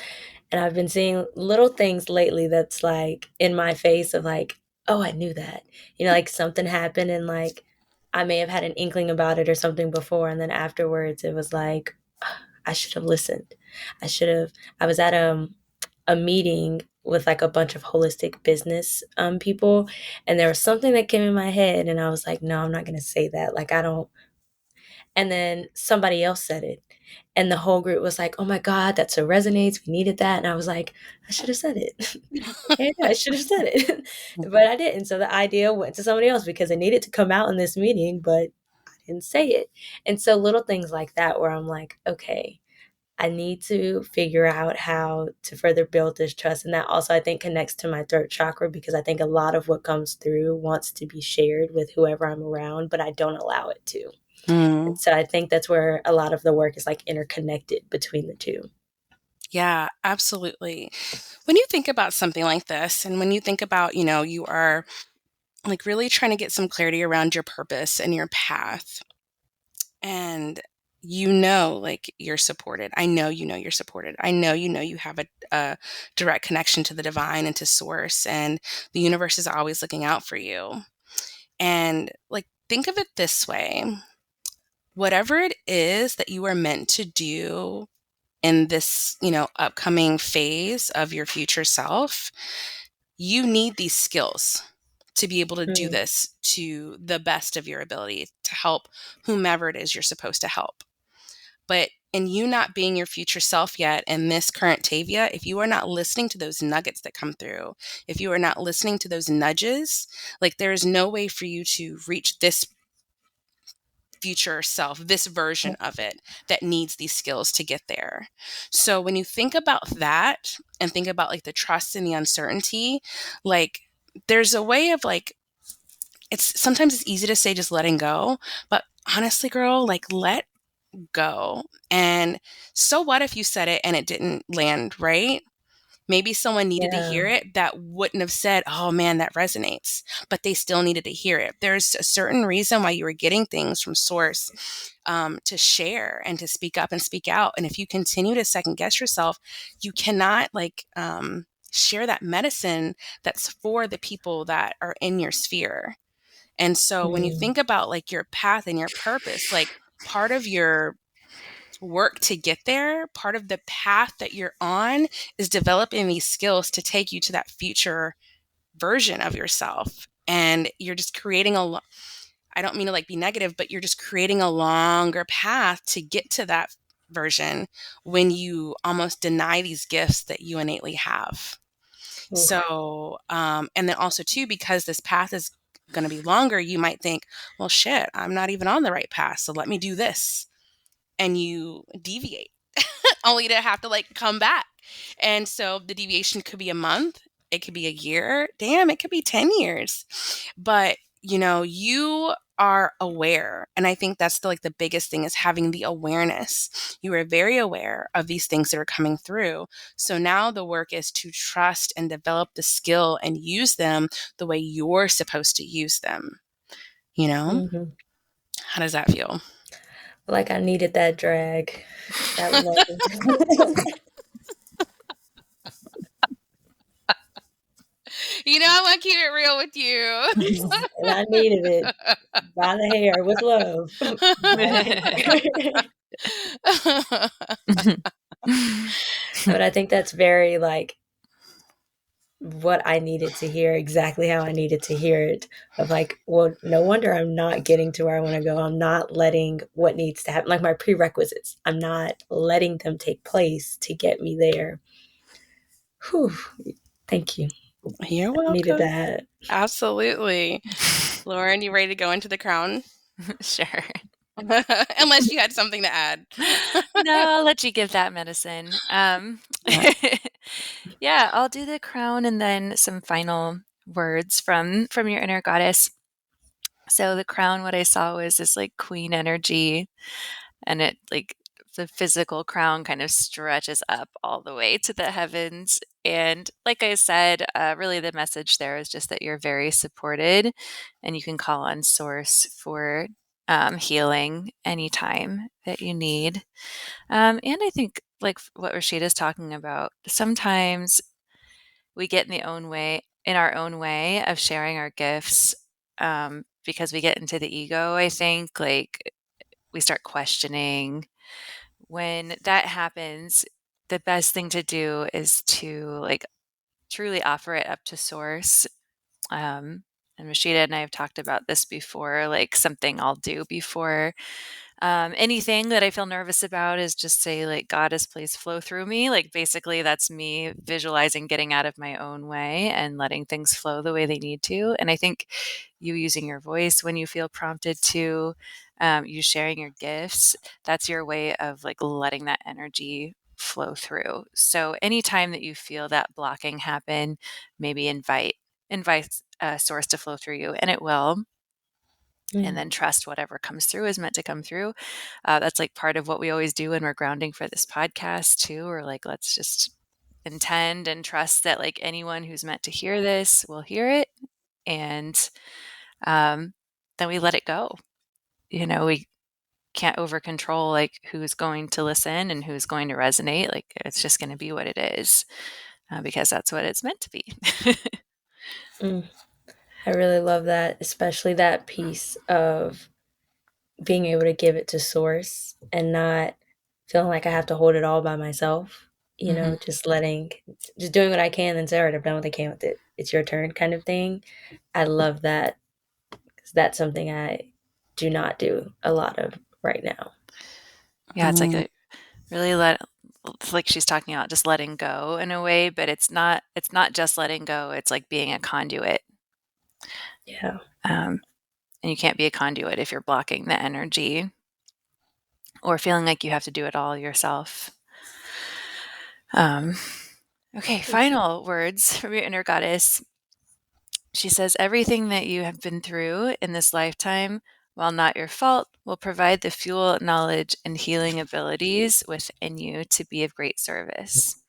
Speaker 3: And I've been seeing little things lately that's like in my face of like, oh, I knew that. Like something happened and like I may have had an inkling about it or something before. And then afterwards it was like, "Ah, I should have listened. I was at a meeting with like a bunch of holistic business people, and there was something that came in my head and I was like, no, I'm not going to say that. Like, I don't. And then somebody else said it. And the whole group was like, oh my God, that so resonates. We needed that. And I was like, I should have said it. Yeah, I should have said it. But I didn't. So the idea went to somebody else because it needed to come out in this meeting, but I didn't say it. And so little things like that where I'm like, okay, I need to figure out how to further build this trust. And that also, I think, connects to my throat chakra, because I think a lot of what comes through wants to be shared with whoever I'm around, but I don't allow it to. And so I think that's where a lot of the work is like interconnected between the two.
Speaker 2: Yeah, absolutely. When you think about something like this, and when you think about, you are like really trying to get some clarity around your purpose and your path, and like you're supported. I know you're supported. I know you have a direct connection to the divine and to source, and the universe is always looking out for you. And like, think of it this way: whatever it is that you are meant to do in this, upcoming phase of your future self, you need these skills to be able to do
Speaker 3: Mm.
Speaker 2: this to the best of your ability to help whomever it is you're supposed to help. But in you not being your future self yet, in this current Tavia, if you are not listening to those nuggets that come through, if you are not listening to those nudges, like there is no way for you to reach this future self, this version of it that needs these skills to get there. So when you think about that and think about like the trust and the uncertainty, like there's a way of like, sometimes it's easy to say just letting go, but honestly, girl, like let go. And so what if you said it and it didn't land right? Maybe someone needed to
Speaker 3: Yeah.
Speaker 2: hear it that wouldn't have said, oh man, that resonates, but they still needed to hear it. There's a certain reason why you were getting things from source, to share and to speak up and speak out. And if you continue to second guess yourself, you cannot share that medicine that's for the people that are in your sphere. And so when you
Speaker 3: Mm.
Speaker 2: think about like your path and your purpose, like part of your work to get there, part of the path that you're on is developing these skills to take you to that future version of yourself. And you're just creating I don't mean to like be negative, but you're just creating a longer path to get to that version when you almost deny these gifts that you innately have.
Speaker 3: Oof.
Speaker 2: So, and then also too, because this path is going to be longer, you might think, well, shit, I'm not even on the right path. So let me do this. And you deviate only to have to like come back. And so the deviation could be a month, it could be a year, damn, it could be 10 years. But you are aware. And I think that's the biggest thing is having the awareness. You are very aware of these things that are coming through. So now the work is to trust and develop the skill and use them the way you're supposed to use them.
Speaker 3: Mm-hmm.
Speaker 2: How does that feel?
Speaker 3: Like I needed that drag. That was
Speaker 2: I want to keep it real with you.
Speaker 3: and I needed it by the hair with love. But I think that's very like what I needed to hear, exactly how I needed to hear it. Of like, well, no wonder I'm not getting to where I want to go. I'm not letting what needs to happen, like my prerequisites, I'm not letting them take place to get me there. Whew. Thank you.
Speaker 2: You're
Speaker 3: I needed
Speaker 2: welcome.
Speaker 3: that.
Speaker 2: Absolutely. Lauren, you ready to go into the crown?
Speaker 1: Sure.
Speaker 2: Unless you had something to add.
Speaker 1: No, I'll let you give that medicine.
Speaker 2: Yeah.
Speaker 1: Yeah, I'll do the crown and then some final words from your inner goddess. So the crown, what I saw was this like queen energy, and it like the physical crown kind of stretches up all the way to the heavens. And like I said, really the message there is just that you're very supported and you can call on source for healing anytime that you need. And I think like what Rashida's talking about, sometimes we get in our own way of sharing our gifts, because we get into the ego. I think like we start questioning. When that happens, the best thing to do is to like truly offer it up to source. And Rashida and I have talked about this before, like something I'll do before Anything that I feel nervous about is just say like, Goddess, please flow through me. Like basically that's me visualizing getting out of my own way and letting things flow the way they need to. And I think you using your voice when you feel prompted to, you sharing your gifts, that's your way of like letting that energy flow through. So anytime that you feel that blocking happen, maybe invite source to flow through you, and it will. And then trust whatever comes through is meant to come through. That's like part of what we always do when we're grounding for this podcast too. Or like, let's just intend and trust that like anyone who's meant to hear this will hear it. And then we let it go. We can't over control like who's going to listen and who's going to resonate. Like it's just going to be what it is because that's what it's meant to be.
Speaker 3: I really love that, especially that piece of being able to give it to source and not feeling like I have to hold it all by myself. Just doing what I can, then say, all right, I've done what I can with it. It's your turn kind of thing. I love that because that's something I do not do a lot of right now.
Speaker 1: Yeah, it's like really it's like she's talking about just letting go in a way, but it's not just letting go. It's like being a conduit.
Speaker 3: Yeah.
Speaker 1: And you can't be a conduit if you're blocking the energy or feeling like you have to do it all yourself. Okay, final words from your inner goddess. She says, everything that you have been through in this lifetime, while not your fault, will provide the fuel, knowledge, and healing abilities within you to be of great service.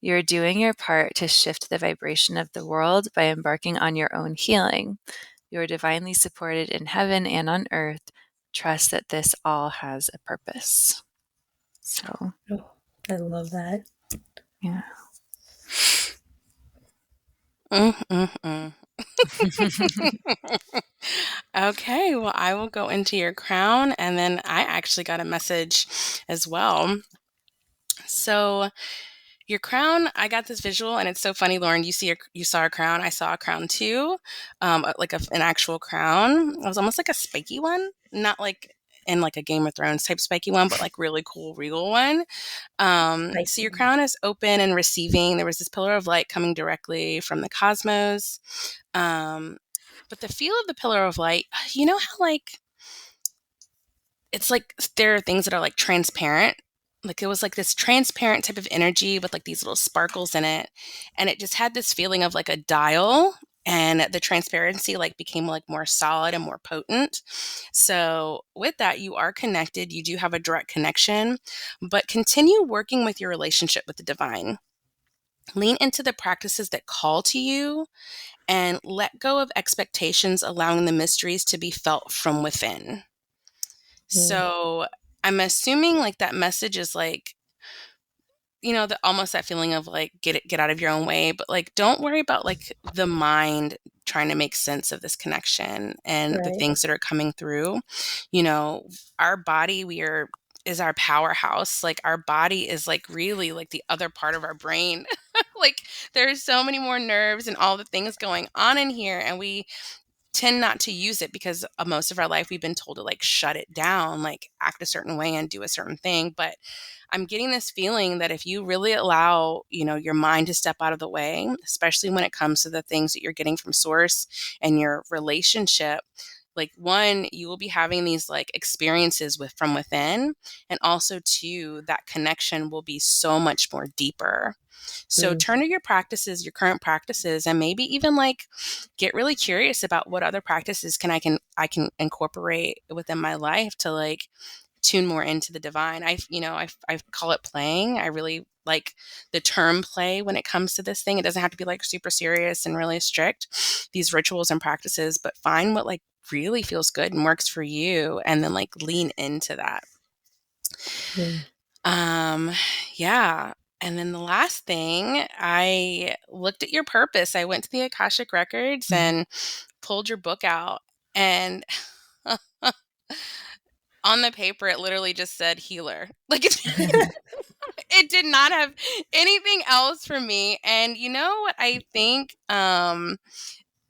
Speaker 1: You're doing your part to shift the vibration of the world by embarking on your own healing. You are divinely supported in heaven and on earth. Trust that this all has a purpose. So,
Speaker 3: I love that.
Speaker 1: yeah.
Speaker 2: Okay, well, I will go into your crown, and then I actually got a message as well. So, your crown, I got this visual, and it's so funny, Lauren. You saw a crown. I saw a crown too, like an actual crown. It was almost like a spiky one, not like in like a Game of Thrones type spiky one, but like really cool regal one. So your crown is open and receiving. There was this pillar of light coming directly from the cosmos. But the feel of the pillar of light, you know how like it's like there are things that are like transparent. Like it was like this transparent type of energy with like these little sparkles in it. And it just had this feeling of like a dial, and the transparency like became like more solid and more potent. So with that, you are connected. You do have a direct connection, but continue working with your relationship with the divine. Lean into the practices that call to you and let go of expectations, allowing the mysteries to be felt from within. So I'm assuming like that message is like, almost that feeling of like get out of your own way, but like don't worry about like the mind trying to make sense of this connection and the things that are coming through. Our body is our powerhouse. Like our body is like really like the other part of our brain. Like there's so many more nerves and all the things going on in here, and we tend not to use it because most of our life we've been told to like shut it down, like act a certain way and do a certain thing. But I'm getting this feeling that if you really allow, your mind to step out of the way, especially when it comes to the things that you're getting from source and your relationship, like one, you will be having these like experiences from within, and also two, that connection will be so much more deeper. So turn to your practices, your current practices, and maybe even like get really curious about what other practices I can incorporate within my life to like tune more into the divine. I call it playing. I really like the term play when it comes to this thing. It doesn't have to be like super serious and really strict, these rituals and practices, but find what like really feels good and works for you, and then like lean into that. Yeah. And then the last thing, I looked at your purpose. I went to the Akashic Records and pulled your book out, and on the paper, it literally just said healer. Like it did not have anything else for me. And you know what I think?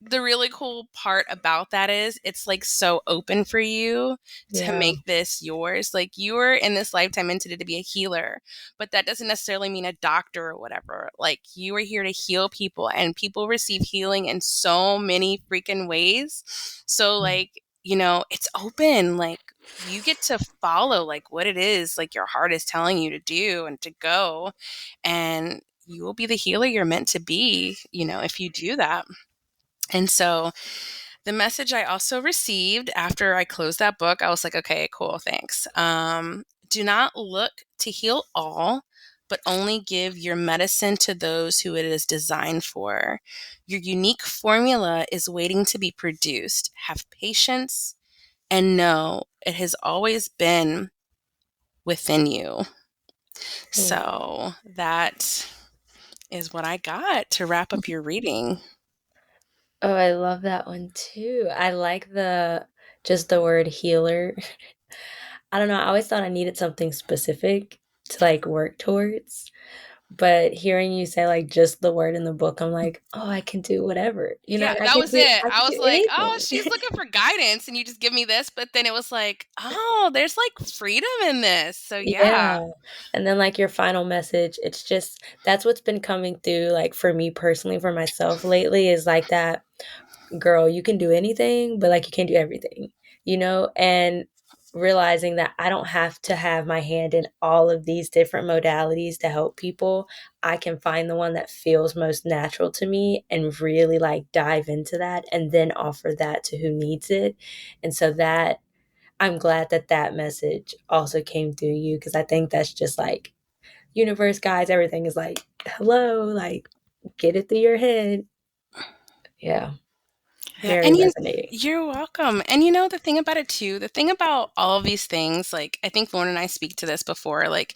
Speaker 2: the really cool part about that is it's like so open for you to
Speaker 3: Yeah.
Speaker 2: make this yours. Like you were in this lifetime intended to be a healer, but that doesn't necessarily mean a doctor or whatever. Like you are here to heal people, and people receive healing in so many freaking ways. So like, it's open. Like you get to follow like what it is like your heart is telling you to do and to go, and you will be the healer you're meant to be, if you do that. And so the message I also received after I closed that book, I was like, okay, cool, thanks. Do not look to heal all, but only give your medicine to those who it is designed for. Your unique formula is waiting to be produced. Have patience and know it has always been within you. So that is what I got to wrap up your reading.
Speaker 3: Oh, I love that one too. I like just the word healer. I don't know, I always thought I needed something specific to, like, work towards, but hearing you say, like, just the word in the book, I'm like, "Oh, I can do whatever."
Speaker 2: Yeah,
Speaker 3: I
Speaker 2: that
Speaker 3: can
Speaker 2: was it.
Speaker 3: I can
Speaker 2: I
Speaker 3: do
Speaker 2: was like, "Oh,
Speaker 3: anything.
Speaker 2: she's looking for guidance, and you just give me this." But then it was like, "Oh, there's like freedom in this." So yeah.
Speaker 3: Yeah, and then, like, your final message, it's just that's what's been coming through, like, for me personally, for myself lately is, like, that, "Girl, you can do anything, but, like, you can't do everything," And realizing that I don't have to have my hand in all of these different modalities to help people. I can find the one that feels most natural to me and really, like, dive into that and then offer that to who needs it, and so that I'm glad that that message also came through you because I think that's just, like, universe, guys, everything is like, "Hello," like, "Get it through your head." Yeah,
Speaker 2: Yeah,
Speaker 3: very
Speaker 2: and
Speaker 3: resonating.
Speaker 2: you're welcome. And the thing about it too, the thing about all of these things, like I think Lauren and I speak to this before, like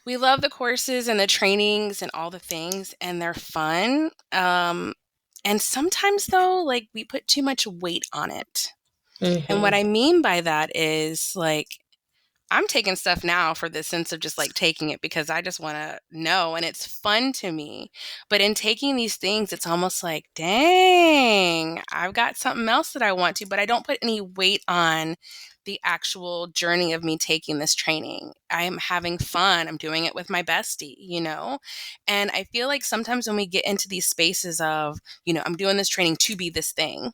Speaker 2: we love the courses and the trainings and all the things, and they're fun. And sometimes though, like we put too much weight on it. And what
Speaker 3: Mhm.
Speaker 2: I mean by that is like I'm taking stuff now for the sense of just like taking it because I just want to know and it's fun to me. But in taking these things, it's almost like, dang, I've got something else that I want to, but I don't put any weight on the actual journey of me taking this training. I'm having fun. I'm doing it with my bestie. And I feel like sometimes when we get into these spaces of, I'm doing this training to be this thing,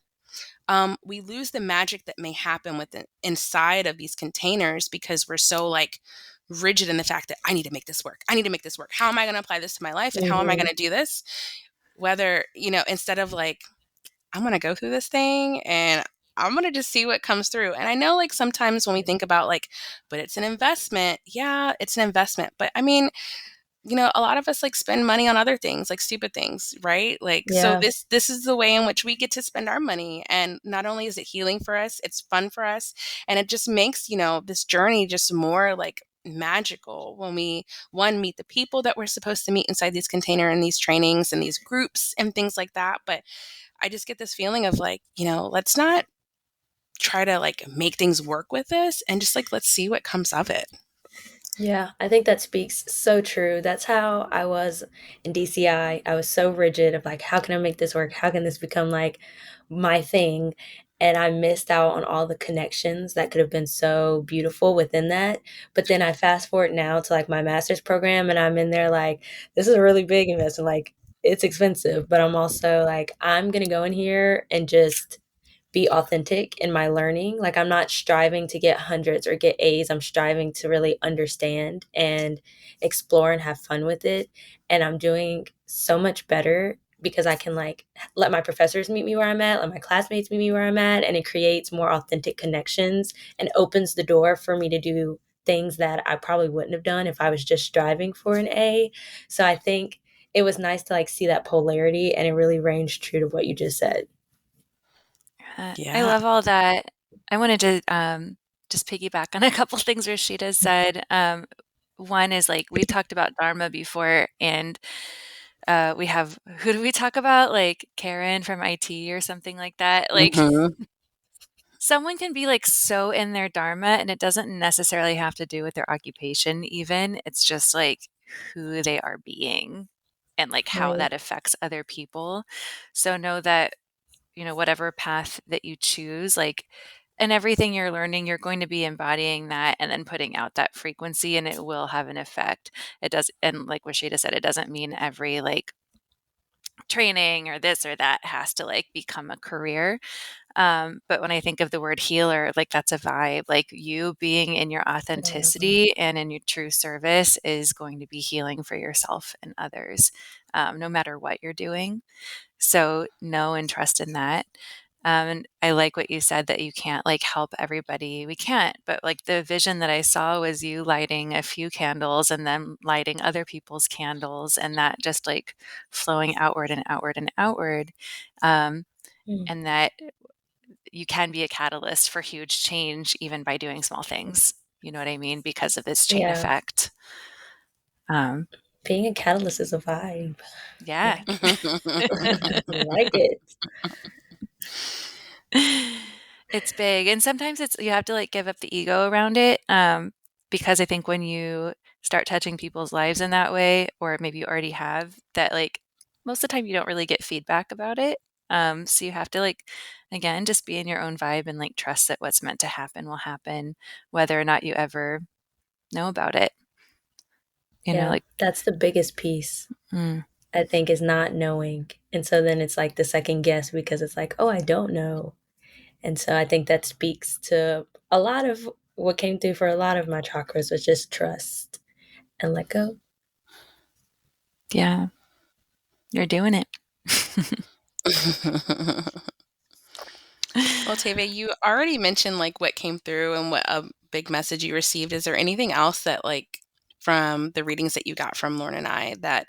Speaker 2: we lose the magic that may happen within inside of these containers because we're so like rigid in the fact that I need to make this work. I need to make this work. How am I going to apply this to my life? And how am I going
Speaker 3: Mhm.
Speaker 2: to do this? Whether, instead of like, I'm going to go through this thing and I'm going to just see what comes through. And I know like sometimes when we think about like, but it's an investment. Yeah, it's an investment. But I mean, a lot of us like spend money on other things, like stupid things, right? Like, so
Speaker 3: Yeah.
Speaker 2: this is the way in which we get to spend our money. And not only is it healing for us, it's fun for us. And it just makes, this journey just more like magical when we one meet the people that we're supposed to meet inside these container and these trainings and these groups and things like that. But I just get this feeling of like, let's not try to like make things work with this and just like let's see what comes of it.
Speaker 3: Yeah, I think that speaks so true. That's how I was in DCI. I was so rigid of like, how can I make this work? How can this become like my thing? And I missed out on all the connections that could have been so beautiful within that. But then I fast forward now to like my master's program and I'm in there like, this is a really big investment. Like, it's expensive, but I'm also like, I'm going to go in here and just be authentic in my learning. Like I'm not striving to get hundreds or get A's. I'm striving to really understand and explore and have fun with it. And I'm doing so much better because I can like let my professors meet me where I'm at, let my classmates meet me where I'm at, and it creates more authentic connections and opens the door for me to do things that I probably wouldn't have done if I was just striving for an A. So I think it was nice to like see that polarity and it really ranged true to what you just said.
Speaker 1: I
Speaker 2: Yeah.
Speaker 1: love all that. I wanted to just piggyback on a couple things Rashida said. One is like we talked about Dharma before, and we have who do we talk about? Like Karen from IT or something like that. Like
Speaker 2: Mhm.
Speaker 1: someone can be like so in their Dharma, and it doesn't necessarily have to do with their occupation, even. It's just like who they are being and like how
Speaker 3: Right.
Speaker 1: that affects other people. So know that whatever path that you choose, like, and everything you're learning, you're going to be embodying that and then putting out that frequency, and it will have an effect. It does. And like Rashida said, it doesn't mean every like training or this or that has to like become a career. But when I think of the word healer, like that's a vibe. Like you being in your authenticity and in your true service is going to be healing for yourself and others, no matter what you're doing. So know and trust in that. And I like what you said, that you can't like help everybody. We can't, but like the vision that I saw was you lighting a few candles and then lighting other people's candles, and that just like flowing outward and outward and outward. Um, and that you can be a catalyst for huge change even by doing small things. You know what I mean? Because of this chain
Speaker 3: Yeah.
Speaker 1: effect.
Speaker 3: Being a catalyst is a vibe.
Speaker 1: Yeah.
Speaker 3: I like it.
Speaker 1: It's big. And sometimes you have to like give up the ego around it. Because I think when you start touching people's lives in that way, or maybe you already have, that like most of the time you don't really get feedback about it. So you have to like, again, just be in your own vibe and like trust that what's meant to happen will happen, whether or not you ever know about it. Like,
Speaker 3: that's the biggest piece.
Speaker 1: mm.
Speaker 3: I think, is not knowing. And so then it's like the second guess, because it's like, oh, I don't know. And so I think that speaks to a lot of what came through for a lot of my chakras, was just trust and let go.
Speaker 1: Yeah. You're doing it.
Speaker 2: Well, Tavia, you already mentioned like what came through and what a big message you received. Is there anything else that like from the readings that you got from Lauren and I that,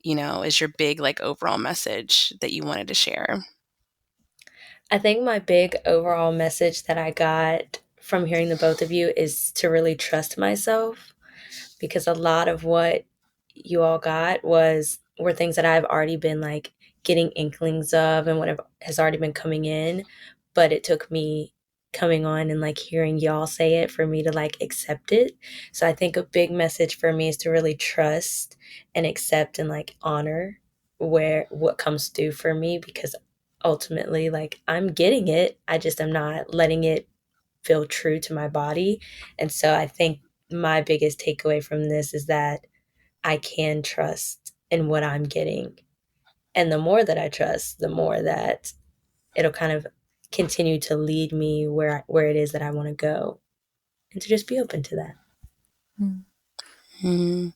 Speaker 2: is your big like overall message that you wanted to share?
Speaker 3: I think my big overall message that I got from hearing the both of you is to really trust myself, because a lot of what you all got were things that I've already been like getting inklings of, and what has already been coming in, but it took me coming on and like hearing y'all say it for me to like accept it. So I think a big message for me is to really trust and accept and like honor what comes through for me, because ultimately like I'm getting it, I just am not letting it feel true to my body. And so I think my biggest takeaway from this is that I can trust in what I'm getting. And the more that I trust, the more that it'll kind of continue to lead me where it is that I want to go, and to just be open to that.
Speaker 2: Mm.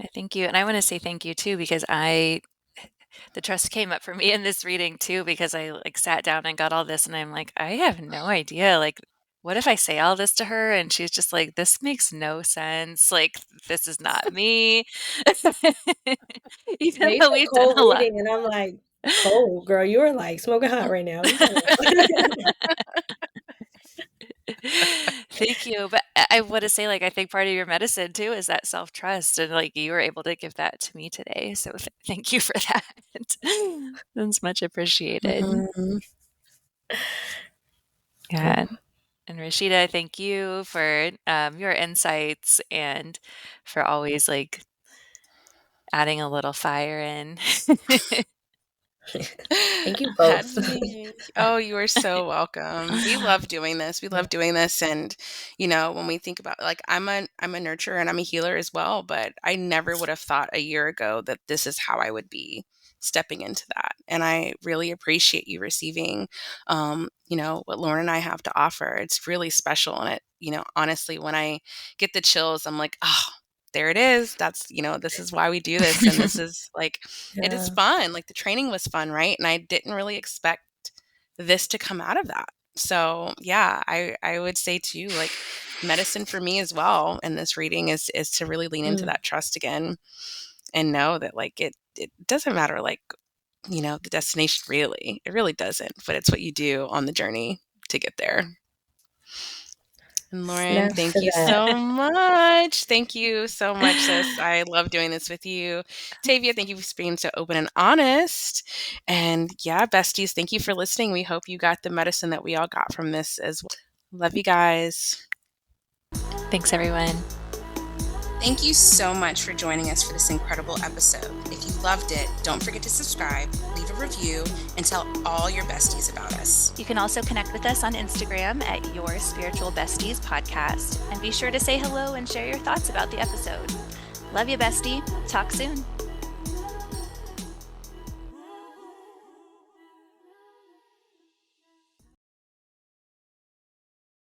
Speaker 1: I thank you. And I want to say thank you too, because the trust came up for me in this reading too, because I like sat down and got all this and I'm like, I have no idea. Like, what if I say all this to her and she's just like, this makes no sense. Like, this is not me. Even
Speaker 3: Maybe
Speaker 1: though
Speaker 3: a
Speaker 1: we've done
Speaker 3: cold
Speaker 1: a lot.
Speaker 3: reading, and I'm like, cold, girl, you are like smoking hot right now. What are you talking about?
Speaker 1: Thank you. But I want to say, like, I think part of your medicine too is that self-trust. And like, you were able to give that to me today. So thank you for that. That's much appreciated.
Speaker 2: Mhm.
Speaker 1: Yeah. And Rashida, thank you for your insights and for always like adding a little fire in.
Speaker 3: Thank you
Speaker 2: Had
Speaker 3: both.
Speaker 2: me. Oh, you are so welcome. We love doing this. We love doing this. And, when we think about like I'm a nurturer and I'm a healer as well, but I never would have thought a year ago that this is how I would be stepping into that. And I really appreciate you receiving what Lauren and I have to offer. It's really special. And honestly, when I get the chills, I'm like, oh, there it is. That's, this is why we do this. And this is like, it is
Speaker 3: Yeah.
Speaker 2: fun. Like the training was fun, right? And I didn't really expect this to come out of that. So yeah, I would say too, like medicine for me as well in this reading is to really lean into that trust again and know that like it doesn't matter like, the destination really. It really doesn't, but it's what you do on the journey to get there. And Lauren,
Speaker 3: Snaps
Speaker 2: thank
Speaker 3: to
Speaker 2: you
Speaker 3: that.
Speaker 2: so much. Thank you so much, sis. I love doing this with you. Tavia, thank you for being so open and honest. And yeah, besties, thank you for listening. We hope you got the medicine that we all got from this as well. Love you guys.
Speaker 1: Thanks, everyone.
Speaker 2: Thank you so much for joining us for this incredible episode. If you loved it, don't forget to subscribe, leave a review, and tell all your besties about us.
Speaker 1: You can also connect with us on Instagram at Your Spiritual Besties Podcast, and be sure to say hello and share your thoughts about the episode. Love you, bestie. Talk soon.